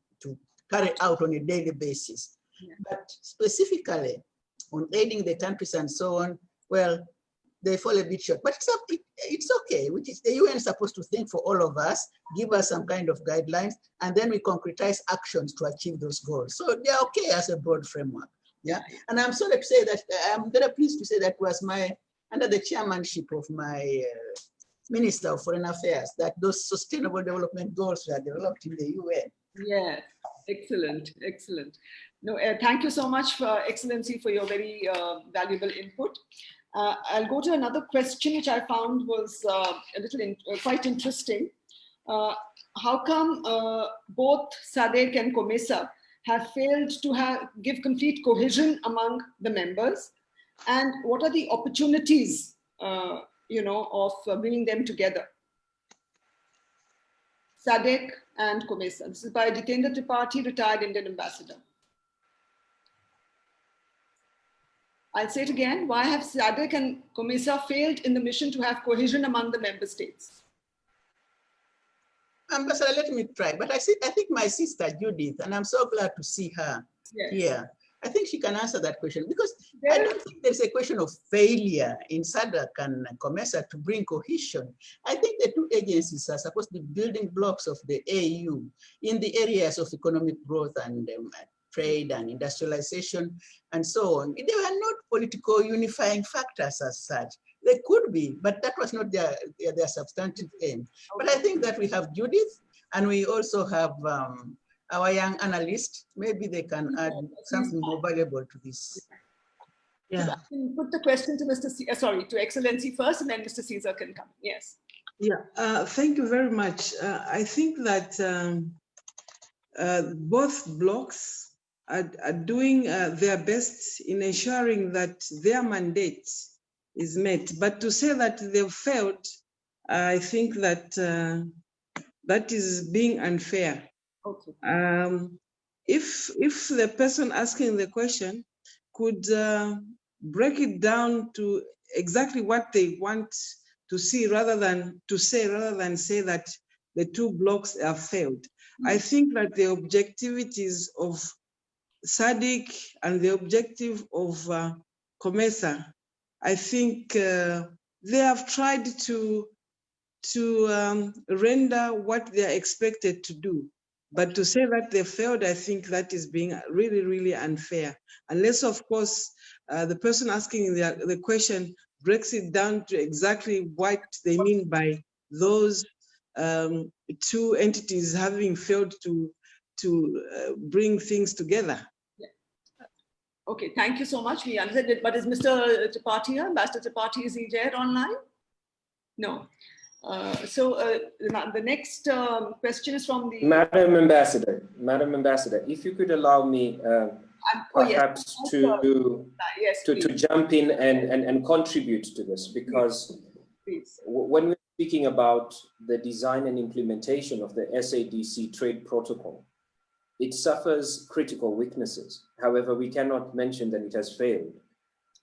carry out on a daily basis. Yeah. But specifically on aiding the countries and so on, well, they fall a bit short. But it's okay, which is the UN is supposed to think for all of us, give us some kind of guidelines, and then we concretize actions to achieve those goals. So they're okay as a broad framework. Yeah, and I'm sorry to say that I'm very pleased to say that was under the chairmanship of my Minister of Foreign Affairs, that those sustainable development goals were developed in the UN. Yeah, excellent, excellent. No, thank you so much, Excellency, for your very valuable input. I'll go to another question, which I found was quite interesting. How come both SADC and COMESA have failed to give complete cohesion among the members? And what are the opportunities, you know, of bringing them together? SADC and COMESA. This is by Jitendra Tripathi, retired Indian ambassador. I'll say it again. Why have SADC and COMESA failed in the mission to have cohesion among the member states? Ambassador, let me try. But I think my sister Judith, and I'm so glad to see her here. I think she can answer that question, because I don't think there's a question of failure in SADC and COMESA to bring cohesion. I think the two agencies are supposed to be building blocks of the AU in the areas of economic growth and trade and industrialization and so on. They were not political unifying factors as such. They could be, but that was not their substantive aim. But I think that we have Judith, and we also have our young analyst. Maybe they can add something more valuable to this. Yeah. So I can put the question to to Excellency first, and then Mr. Caesar can come. Yes. Yeah, thank you very much. I think that both blocks are doing their best in ensuring that their mandate is met. But to say that they've failed, I think that that is being unfair. Okay. If the person asking the question could break it down to exactly what they want to see rather than say that the two blocks have failed. I think that the objectivities of SADC and the objective of COMESA, I think they have tried to render what they are expected to do. But to say that they failed, I think that is being really, really unfair. Unless, of course, the person asking the question breaks it down to exactly what they mean by those two entities having failed to bring things together. Yeah. Okay, thank you so much. We understand it. But is Mr. Tripathi here? Ambassador Tripathi, is he there online? No. The next question is from the Madam Ambassador, if you could allow me perhaps to jump in and contribute to this, because when we're speaking about the design and implementation of the SADC trade protocol, it suffers critical weaknesses. However, we cannot mention that it has failed.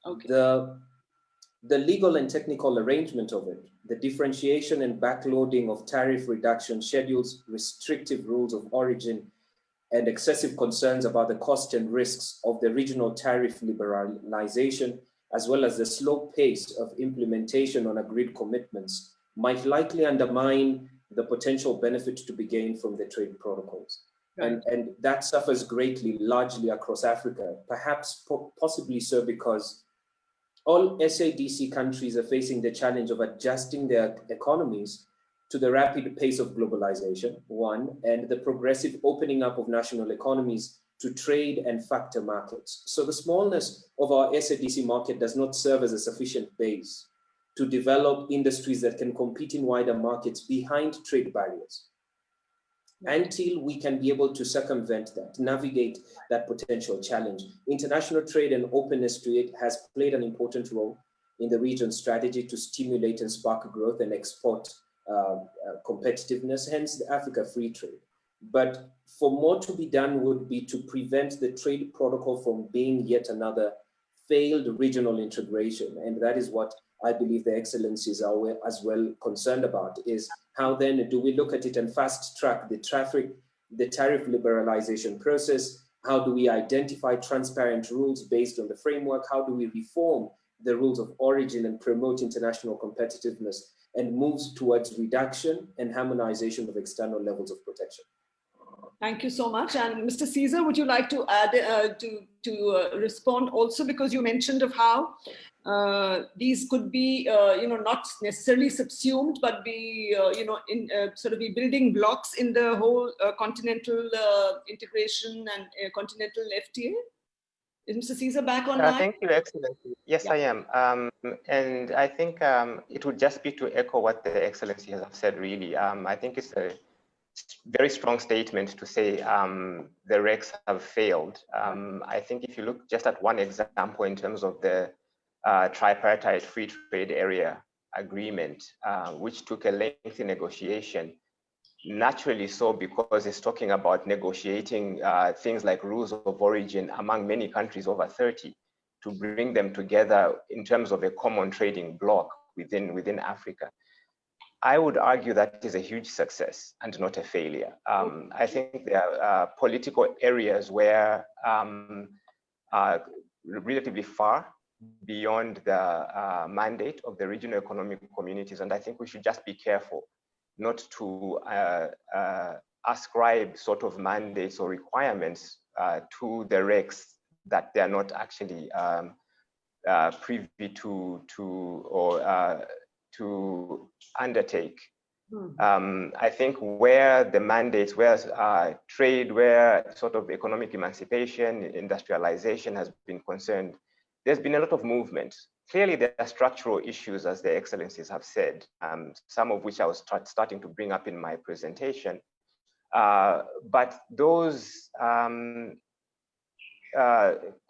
Okay. The legal and technical arrangement of it, the differentiation and backloading of tariff reduction schedules, restrictive rules of origin, and excessive concerns about the cost and risks of the regional tariff liberalization, as well as the slow pace of implementation on agreed commitments, might likely undermine the potential benefit to be gained from the trade protocols. Right. And that suffers greatly, largely across Africa, perhaps possibly so because all SADC countries are facing the challenge of adjusting their economies to the rapid pace of globalization, one, and the progressive opening up of national economies to trade and factor markets. So the smallness of our SADC market does not serve as a sufficient base to develop industries that can compete in wider markets behind trade barriers. Until we can be able to circumvent that, navigate that potential challenge, international trade and openness to it has played an important role in the region's strategy to stimulate and spark growth and export competitiveness, hence the Africa Free Trade. But for more to be done would be to prevent the trade protocol from being yet another failed regional integration. And that is what I believe the excellencies are as well concerned about, is how then do we look at it and fast track the tariff liberalization process? How do we identify transparent rules based on the framework? How do we reform the rules of origin and promote international competitiveness and moves towards reduction and harmonization of external levels of protection? Thank you so much. And Mr. Caesar, would you like to add to respond also, because you mentioned of how these could be, not necessarily subsumed, but be, sort of be building blocks in the whole continental integration and continental FTA? Is Mr. Caesar back online? Thank you, Excellency. Yes, yeah. I am. And I think it would just be to echo what the Excellency has said, really. I think it's a very strong statement to say the RECs have failed. I think if you look just at one example in terms of the tripartite free trade area agreement, which took a lengthy negotiation, naturally so, because it's talking about negotiating things like rules of origin among many countries, over 30, to bring them together in terms of a common trading bloc within Africa. I would argue that is a huge success and not a failure. I think there are political areas where are relatively far beyond the mandate of the regional economic communities, and I think we should just be careful not to ascribe sort of mandates or requirements to the RECs that they are not actually privy to undertake. I think where the mandates, where trade, where sort of economic emancipation, industrialization has been concerned, there's been a lot of movement. Clearly, there are structural issues, as the excellencies have said, some of which I was starting to bring up in my presentation. But those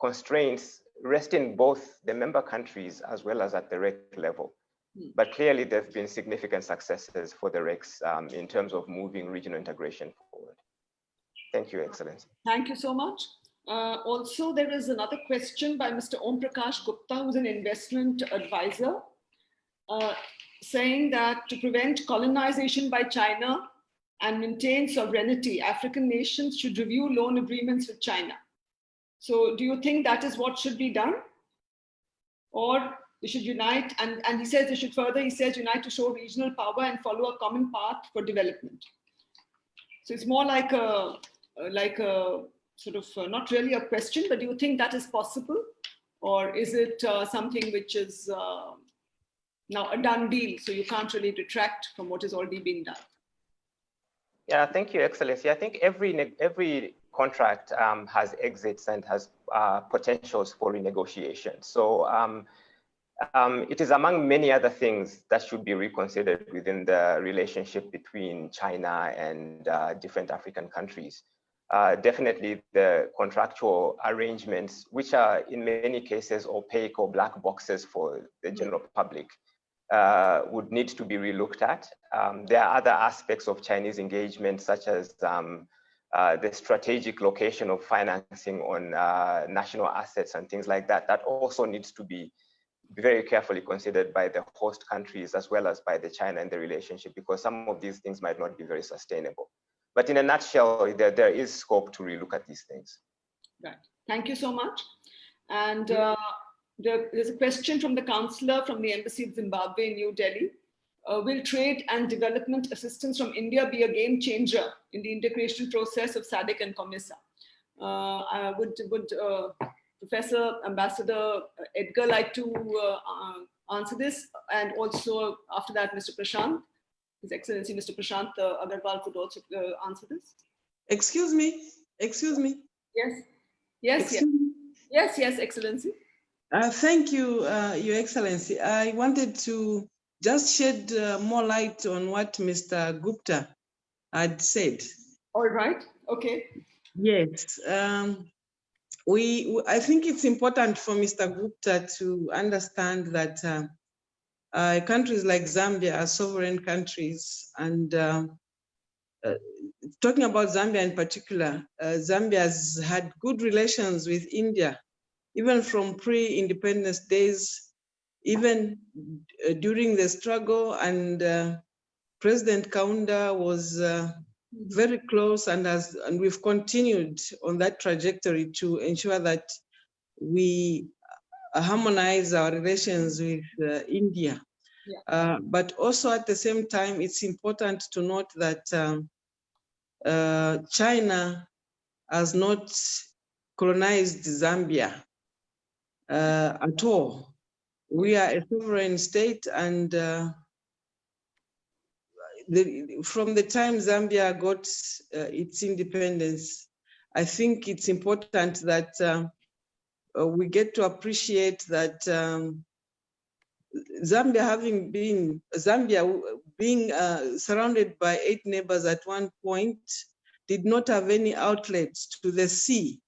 constraints rest in both the member countries as well as at the REC level. But clearly, there have been significant successes for the RECs in terms of moving regional integration forward. Thank you, Excellency. Thank you so much. Also, there is another question by Mr. Om Prakash Gupta, who's an investment advisor, saying that to prevent colonization by China and maintain sovereignty, African nations should review loan agreements with China. So do you think that is what should be done? Or they should unite, and he says they should further, he says, unite to show regional power and follow a common path for development. So it's more like a sort of not really a question, but do you think that is possible? Or is it something which is now a done deal, so you can't really detract from what has already been done? Yeah, thank you, Excellency. I think every contract has exits and has potentials for renegotiation. So it is among many other things that should be reconsidered within the relationship between China and different African countries. Definitely the contractual arrangements, which are in many cases opaque or black boxes for the general public, would need to be relooked at. There are other aspects of Chinese engagement, such as the strategic location of financing on national assets and things like that, that also needs to be very carefully considered by the host countries as well as by the China in the relationship, because some of these things might not be very sustainable. But in a nutshell, there is scope to relook at these things. Right. Thank you so much. And there's a question from the counselor from the Embassy of Zimbabwe in New Delhi. Will trade and development assistance from India be a game changer in the integration process of SADC and COMESA? Would Professor Ambassador Edgar like to answer this? And also after that, Mr. Prashant, His Excellency Mr. Prashant Agarwal could also answer this. Excuse me. Yes. Yes, Excuse me. Yes, Excellency. Thank you, Your Excellency. I wanted to just shed more light on what Mr. Gupta had said. All right. Okay. Yes. I think it's important for Mr. Gupta to understand that countries like Zambia are sovereign countries, and talking about Zambia in particular, Zambia has had good relations with India, even from pre-independence days, even during the struggle, and President Kaunda was very close, and we've continued on that trajectory to ensure that we harmonize our relations with India. Yeah. But also at the same time, it's important to note that China has not colonized Zambia at all. We are a sovereign state, and from the time Zambia got its independence, I think it's important that we get to appreciate that Zambia being surrounded by 8 neighbors at one point, did not have any outlets to the sea.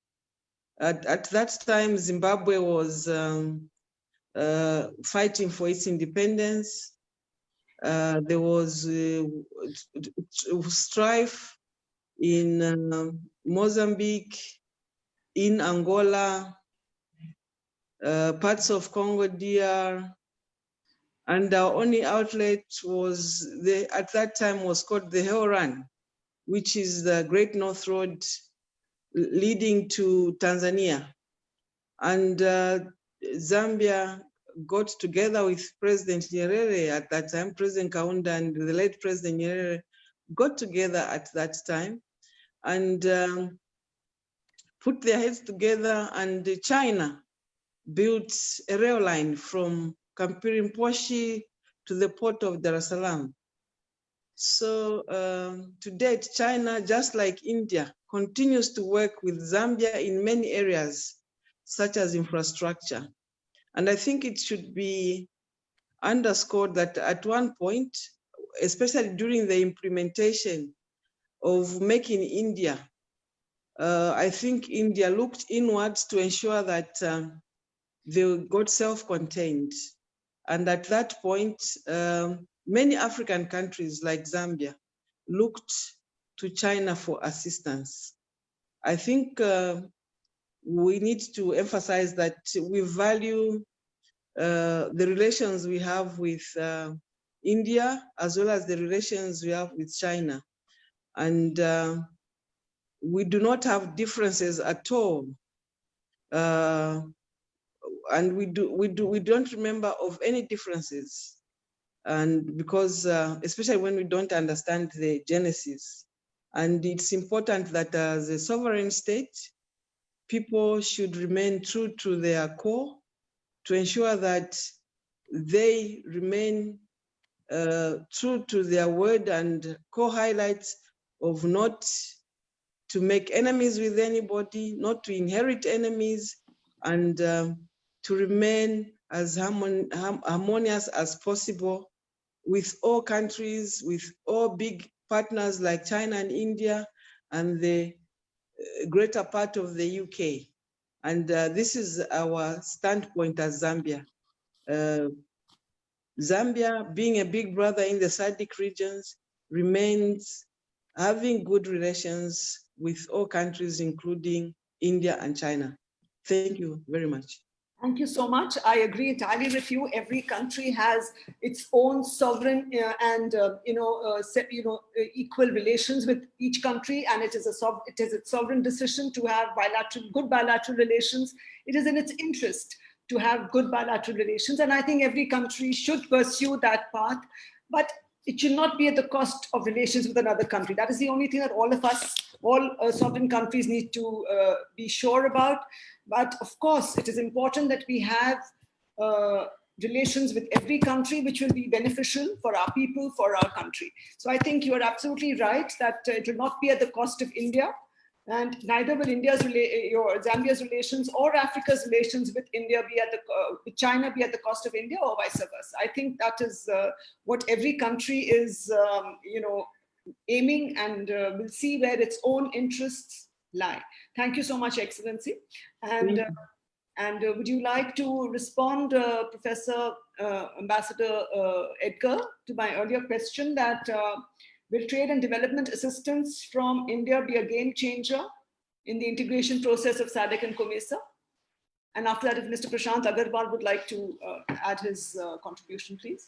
At that time, Zimbabwe was fighting for its independence. There was strife in Mozambique, in Angola, parts of Congo DR, and our only outlet was at that time was called the 𝐬𝐻, which is the Great North Road leading to Tanzania. And Zambia got together with President Nyerere at that time, President Kaunda and the late President Nyerere got together at that time and put their heads together, and China built a rail line from Kampirimposhi to the port of Dar es Salaam. So to date, China, just like India, continues to work with Zambia in many areas, such as infrastructure. And I think it should be underscored that at one point, especially during the implementation of Make in India, I think India looked inwards to ensure that they got self-contained. And at that point, many African countries like Zambia looked to China for assistance. I think we need to emphasize that we value the relations we have with India, as well as the relations we have with China. And we do not have differences at all. And we don't remember of any differences. And because, especially when we don't understand the genesis. And it's important that as a sovereign state, people should remain true to their core to ensure that they remain true to their word, and core highlights of not to make enemies with anybody, not to inherit enemies, and to remain as harmonious as possible with all countries, with all big partners like China and India, and the greater part of the UK. And this is our standpoint as Zambia. Zambia, being a big brother in the SADC regions, remains having good relations with all countries, including India and China. Thank you very much. Thank you so much. I agree entirely with you. Every country has its own sovereign and equal relations with each country, and it is its sovereign decision to have good bilateral relations. It is in its interest to have good bilateral relations, and I think every country should pursue that path, but it should not be at the cost of relations with another country. That is the only thing that all of us, all sovereign countries, need to be sure about. But of course, it is important that we have relations with every country, which will be beneficial for our people, for our country. So I think you are absolutely right that it will not be at the cost of India. And neither will Zambia's relations or Africa's relations with India be at with China be at the cost of India, or vice versa. I think that is what every country is, aiming, and will see where its own interests lie. Thank you so much, Excellency. And would you like to respond, Professor Ambassador Edgar, to my earlier question that will trade and development assistance from India be a game changer in the integration process of SADC and COMESA? And after that, if Mr. Prashant Agarwal would like to add his contribution, please.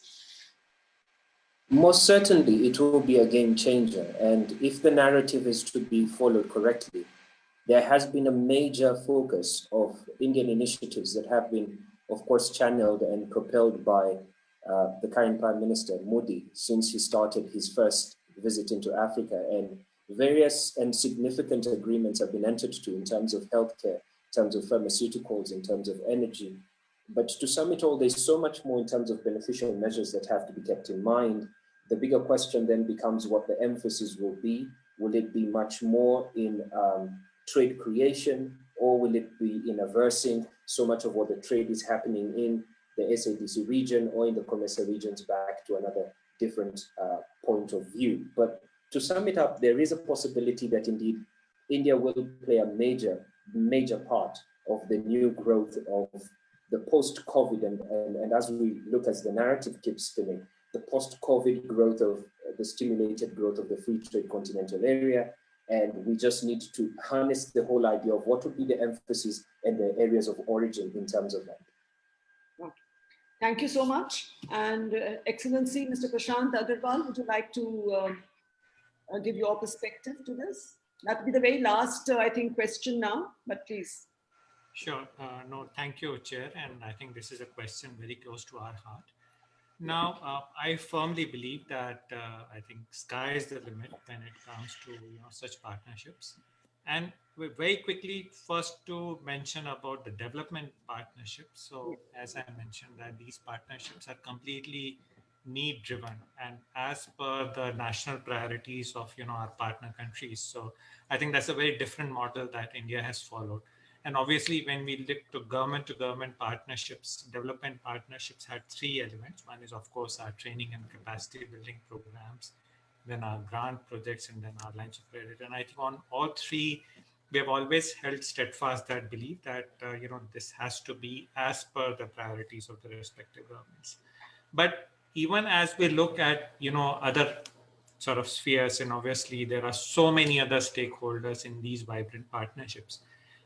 Most certainly, it will be a game changer. And if the narrative is to be followed correctly, there has been a major focus of Indian initiatives that have been, of course, channeled and propelled by the current Prime Minister, Modi, since he started his first visit into Africa. And various and significant agreements have been entered to in terms of healthcare, in terms of pharmaceuticals, in terms of energy. But to sum it all, there's so much more in terms of beneficial measures that have to be kept in mind. The bigger question then becomes what the emphasis will be. Will it be much more in trade creation, or will it be in aversing so much of what the trade is happening in the SADC region or in the COMESA regions back to another different point of view? But to sum it up, there is a possibility that indeed India will play a major part of the new growth of the post-COVID, and as we look, as the narrative keeps spinning, the post-COVID growth of the stimulated growth of the free trade continental area. And we just need to harness the whole idea of what would be the emphasis and the areas of origin in terms of that. Okay. Thank you so much. And Excellency, Mr. Prashant Agarwal, would you like to give your perspective to this? That would be the very last, I think, question now, but please. Sure. No, thank you, Chair. And I think this is a question very close to our heart. Now, I firmly believe that I think sky is the limit when it comes to such partnerships. And very quickly, first to mention about the development partnerships. So as I mentioned, that these partnerships are completely need-driven and as per the national priorities of our partner countries. So I think that's a very different model that India has followed. And obviously, when we look to government partnerships, development partnerships had three elements. One is, of course, our training and capacity building programs, then our grant projects, and then our lines of credit. And I think on all three, we have always held steadfast that belief that, this has to be as per the priorities of the respective governments. But even as we look at, other sort of spheres, and obviously there are so many other stakeholders in these vibrant partnerships.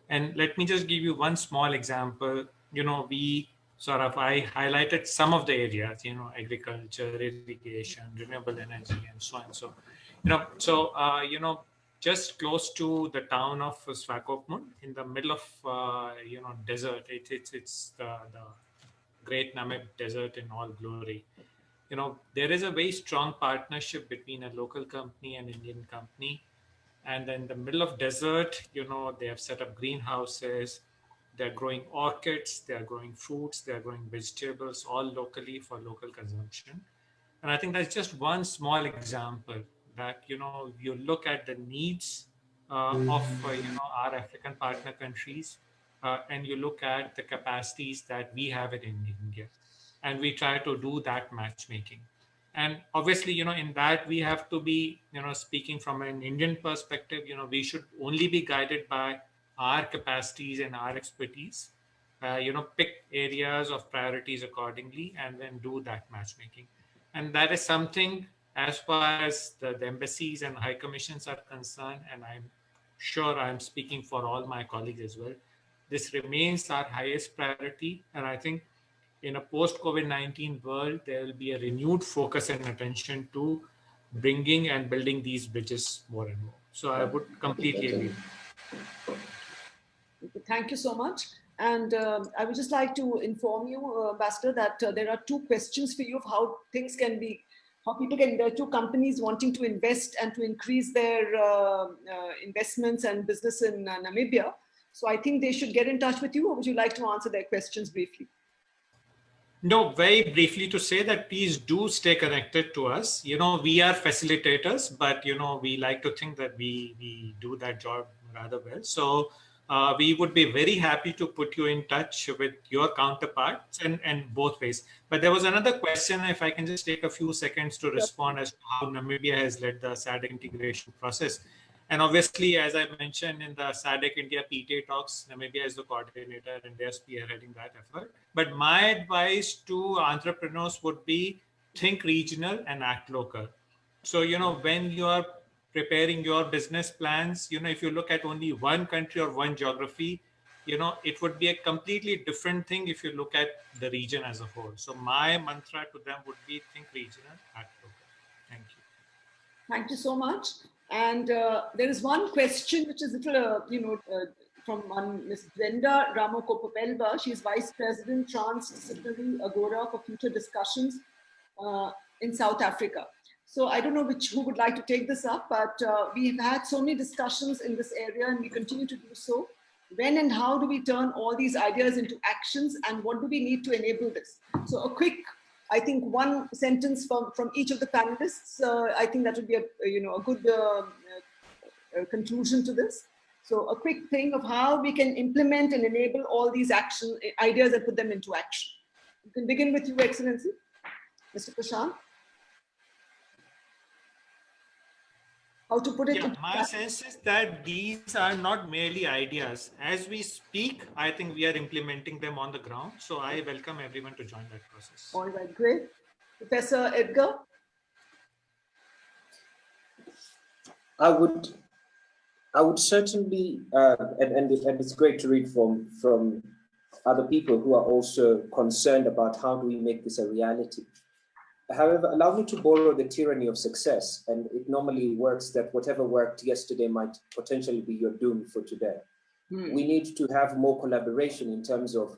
And let me just give you one small example. I highlighted some of the areas, agriculture, irrigation, renewable energy, and so on. Just close to the town of 𝐬𝐮𝐬𝐫𝐞, in the middle of, desert. It's the great Namib desert in all glory. There is a very strong partnership between a local company and Indian company. And in the middle of desert, they have set up greenhouses, they're growing orchids, they're growing fruits, they're growing vegetables, all locally for local consumption. And I think that's just one small example that, you look at the needs of, our African partner countries, and you look at the capacities that we have in India, and we try to do that matchmaking. And obviously, in that we have to be, speaking from an Indian perspective, we should only be guided by our capacities and our expertise, pick areas of priorities accordingly, and then do that matchmaking. And that is something, as far as the embassies and high commissions are concerned, and I'm sure I'm speaking for all my colleagues as well, this remains our highest priority. And I think in a post-COVID-19 world, there will be a renewed focus and attention to bringing and building these bridges more and more. So I would completely agree. Thank you so much. And I would just like to inform you, Ambassador, that there are two questions for you of how things can be, there are two companies wanting to invest and to increase their investments and business in Namibia. So I think they should get in touch with you, or would you like to answer their questions briefly? No, very briefly to say that please do stay connected to us. We are facilitators, but, we like to think that we do that job rather well. So we would be very happy to put you in touch with your counterparts and both ways. But there was another question, if I can just take a few seconds to respond as to how Namibia has led the SADC integration process. And obviously, as I mentioned in the SADC India PTA talks, Namibia is the coordinator and they're spearheading that effort. But my advice to entrepreneurs would be think regional and act local. So, when you are preparing your business plans, if you look at only one country or one geography, it would be a completely different thing if you look at the region as a whole. So my mantra to them would be think regional, act local. Thank you. Thank you so much. And there is one question which is from one Ms. Brenda Ramokopopelba. She is Vice President, Transdisciplinary Agora for Future Discussions in South Africa. So I don't know who would like to take this up, but we've had so many discussions in this area and we continue to do so. When and how do we turn all these ideas into actions, and what do we need to enable this? So a quick, I think, one sentence from each of the panelists. I think that would be a good conclusion to this. So a quick thing of how we can implement and enable all these ideas and put them into action. You can begin with you, Excellency, Mr. Prashant. How to put it? Yeah, my sense is that these are not merely ideas. As we speak, I think we are implementing them on the ground. So I welcome everyone to join that process. All right, great. Professor Edgar? I would certainly, and it's great to read from other people who are also concerned about how do we make this a reality. However, allow me to borrow the tyranny of success, and it normally works that whatever worked yesterday might potentially be your doom for today. We need to have more collaboration in terms of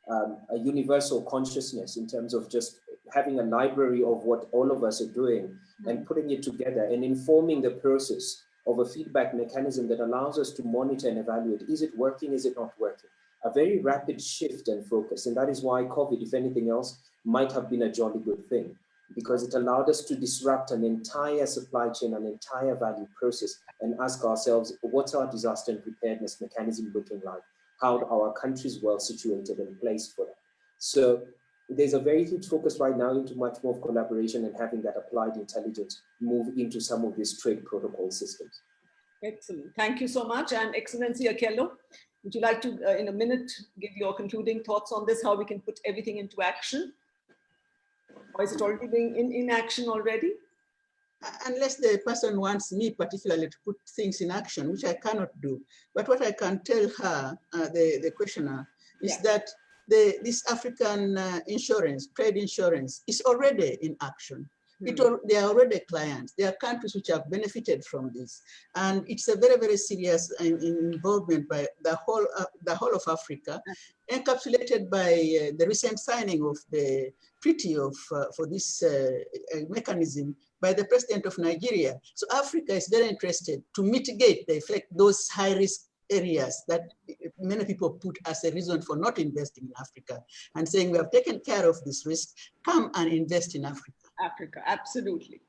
a universal consciousness, in terms of just having a library of what all of us are doing and putting it together and informing the process of a feedback mechanism that allows us to monitor and evaluate. Is it working? Is it not working? A very rapid shift and focus. And that is why COVID, if anything else, might have been a jolly good thing, because it allowed us to disrupt an entire supply chain, an entire value process, and ask ourselves, what's our disaster and preparedness mechanism looking like? How are our countries well situated and placed for that? So there's a very huge focus right now into much more collaboration and having that applied intelligence move into some of these trade protocol systems. Excellent. Thank you so much. And Excellency Okello, would you like to, in a minute, give your concluding thoughts on this, how we can put everything into action? Or is it already being in action already? Unless the person wants me particularly to put things in action, which I cannot do. But what I can tell her, the questioner, is that this African insurance, trade insurance, is already in action. They are already clients. There are countries which have benefited from this. And it's a very, very serious involvement by the whole of Africa, encapsulated by the recent signing of the treaty for this mechanism by the president of Nigeria. So Africa is very interested to mitigate the effect, those high risk areas that many people put as a reason for not investing in Africa, and saying we have taken care of this risk, come and invest in Africa. Africa, absolutely.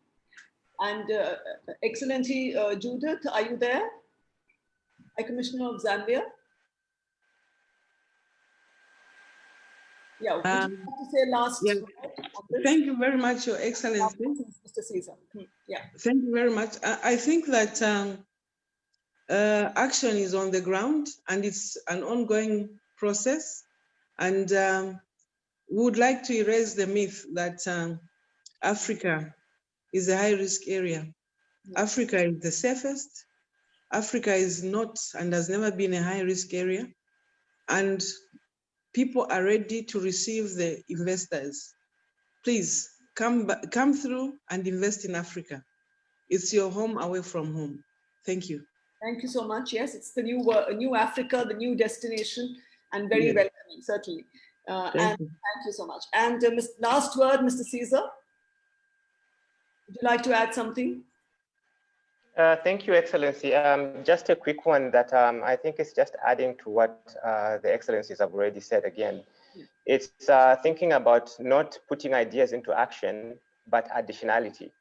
And Excellency Judith, are you there? High Commissioner of Zambia? Yeah, would you like to say last word on this? Thank you very much, Your Excellency. Mr. Caesar. Yeah. Thank you very much. I think that action is on the ground and it's an ongoing process. And we would like to erase the myth that Africa is a high-risk area. Africa is the safest. Africa is not and has never been a high-risk area. And people are ready to receive the investors. Please come through and invest in Africa. It's your home away from home. Thank you. Thank you so much. Yes, it's the new Africa, the new destination, and very welcoming, certainly. Thank you so much. And last word, Mr. Caesar. Would you like to add something? Thank you, Excellency. Just a quick one that I think is just adding to what the Excellencies have already said again. It's thinking about not putting ideas into action, but additionality.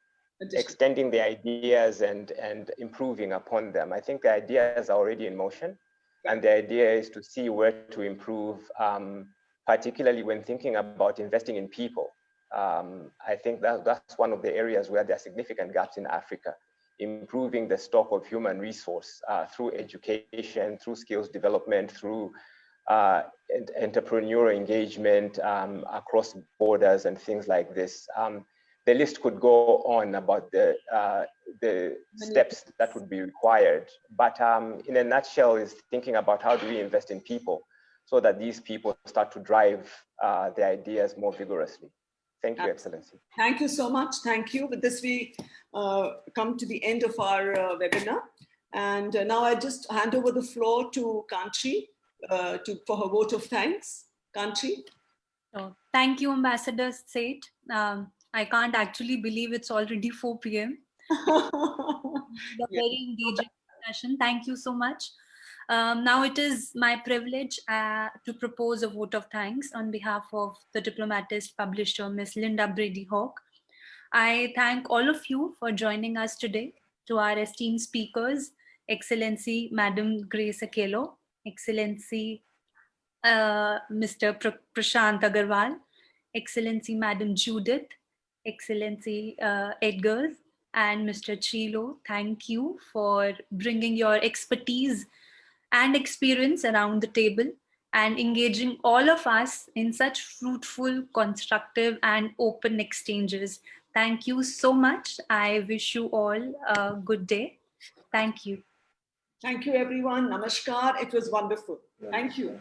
extending the ideas and improving upon them. I think the ideas are already in motion, and the idea is to see where to improve, particularly when thinking about investing in people. I think that's one of the areas where there are significant gaps in Africa. Improving the stock of human resource through education, through skills development, through entrepreneurial engagement across borders and things like this. The list could go on about the steps that would be required, but in a nutshell is thinking about how do we invest in people so that these people start to drive their ideas more vigorously. Thank you, Excellency. Thank you so much. Thank you. With this, we come to the end of our webinar. And now I just hand over the floor to Kanchi for her vote of thanks. Kanchi. So, thank you, Ambassador Seth. I can't actually believe it's already 4 p.m. The very engaging discussion. Thank you so much. Now it is my privilege to propose a vote of thanks on behalf of the diplomatist publisher, Ms. Linda Brady Hawke. I thank all of you for joining us today. To our esteemed speakers, Excellency Madam 𝐬𝐮𝐬𝐫𝐿, Excellency Mr. Prashant Agarwal, Excellency Madam Judith, Excellency Edgars, and Mr. Chilo, thank you for bringing your expertise and experience around the table and engaging all of us in such fruitful, constructive, and open exchanges. Thank you so much. I wish you all a good day. Thank you. Thank you, everyone. Namaskar. It was wonderful. Thank you.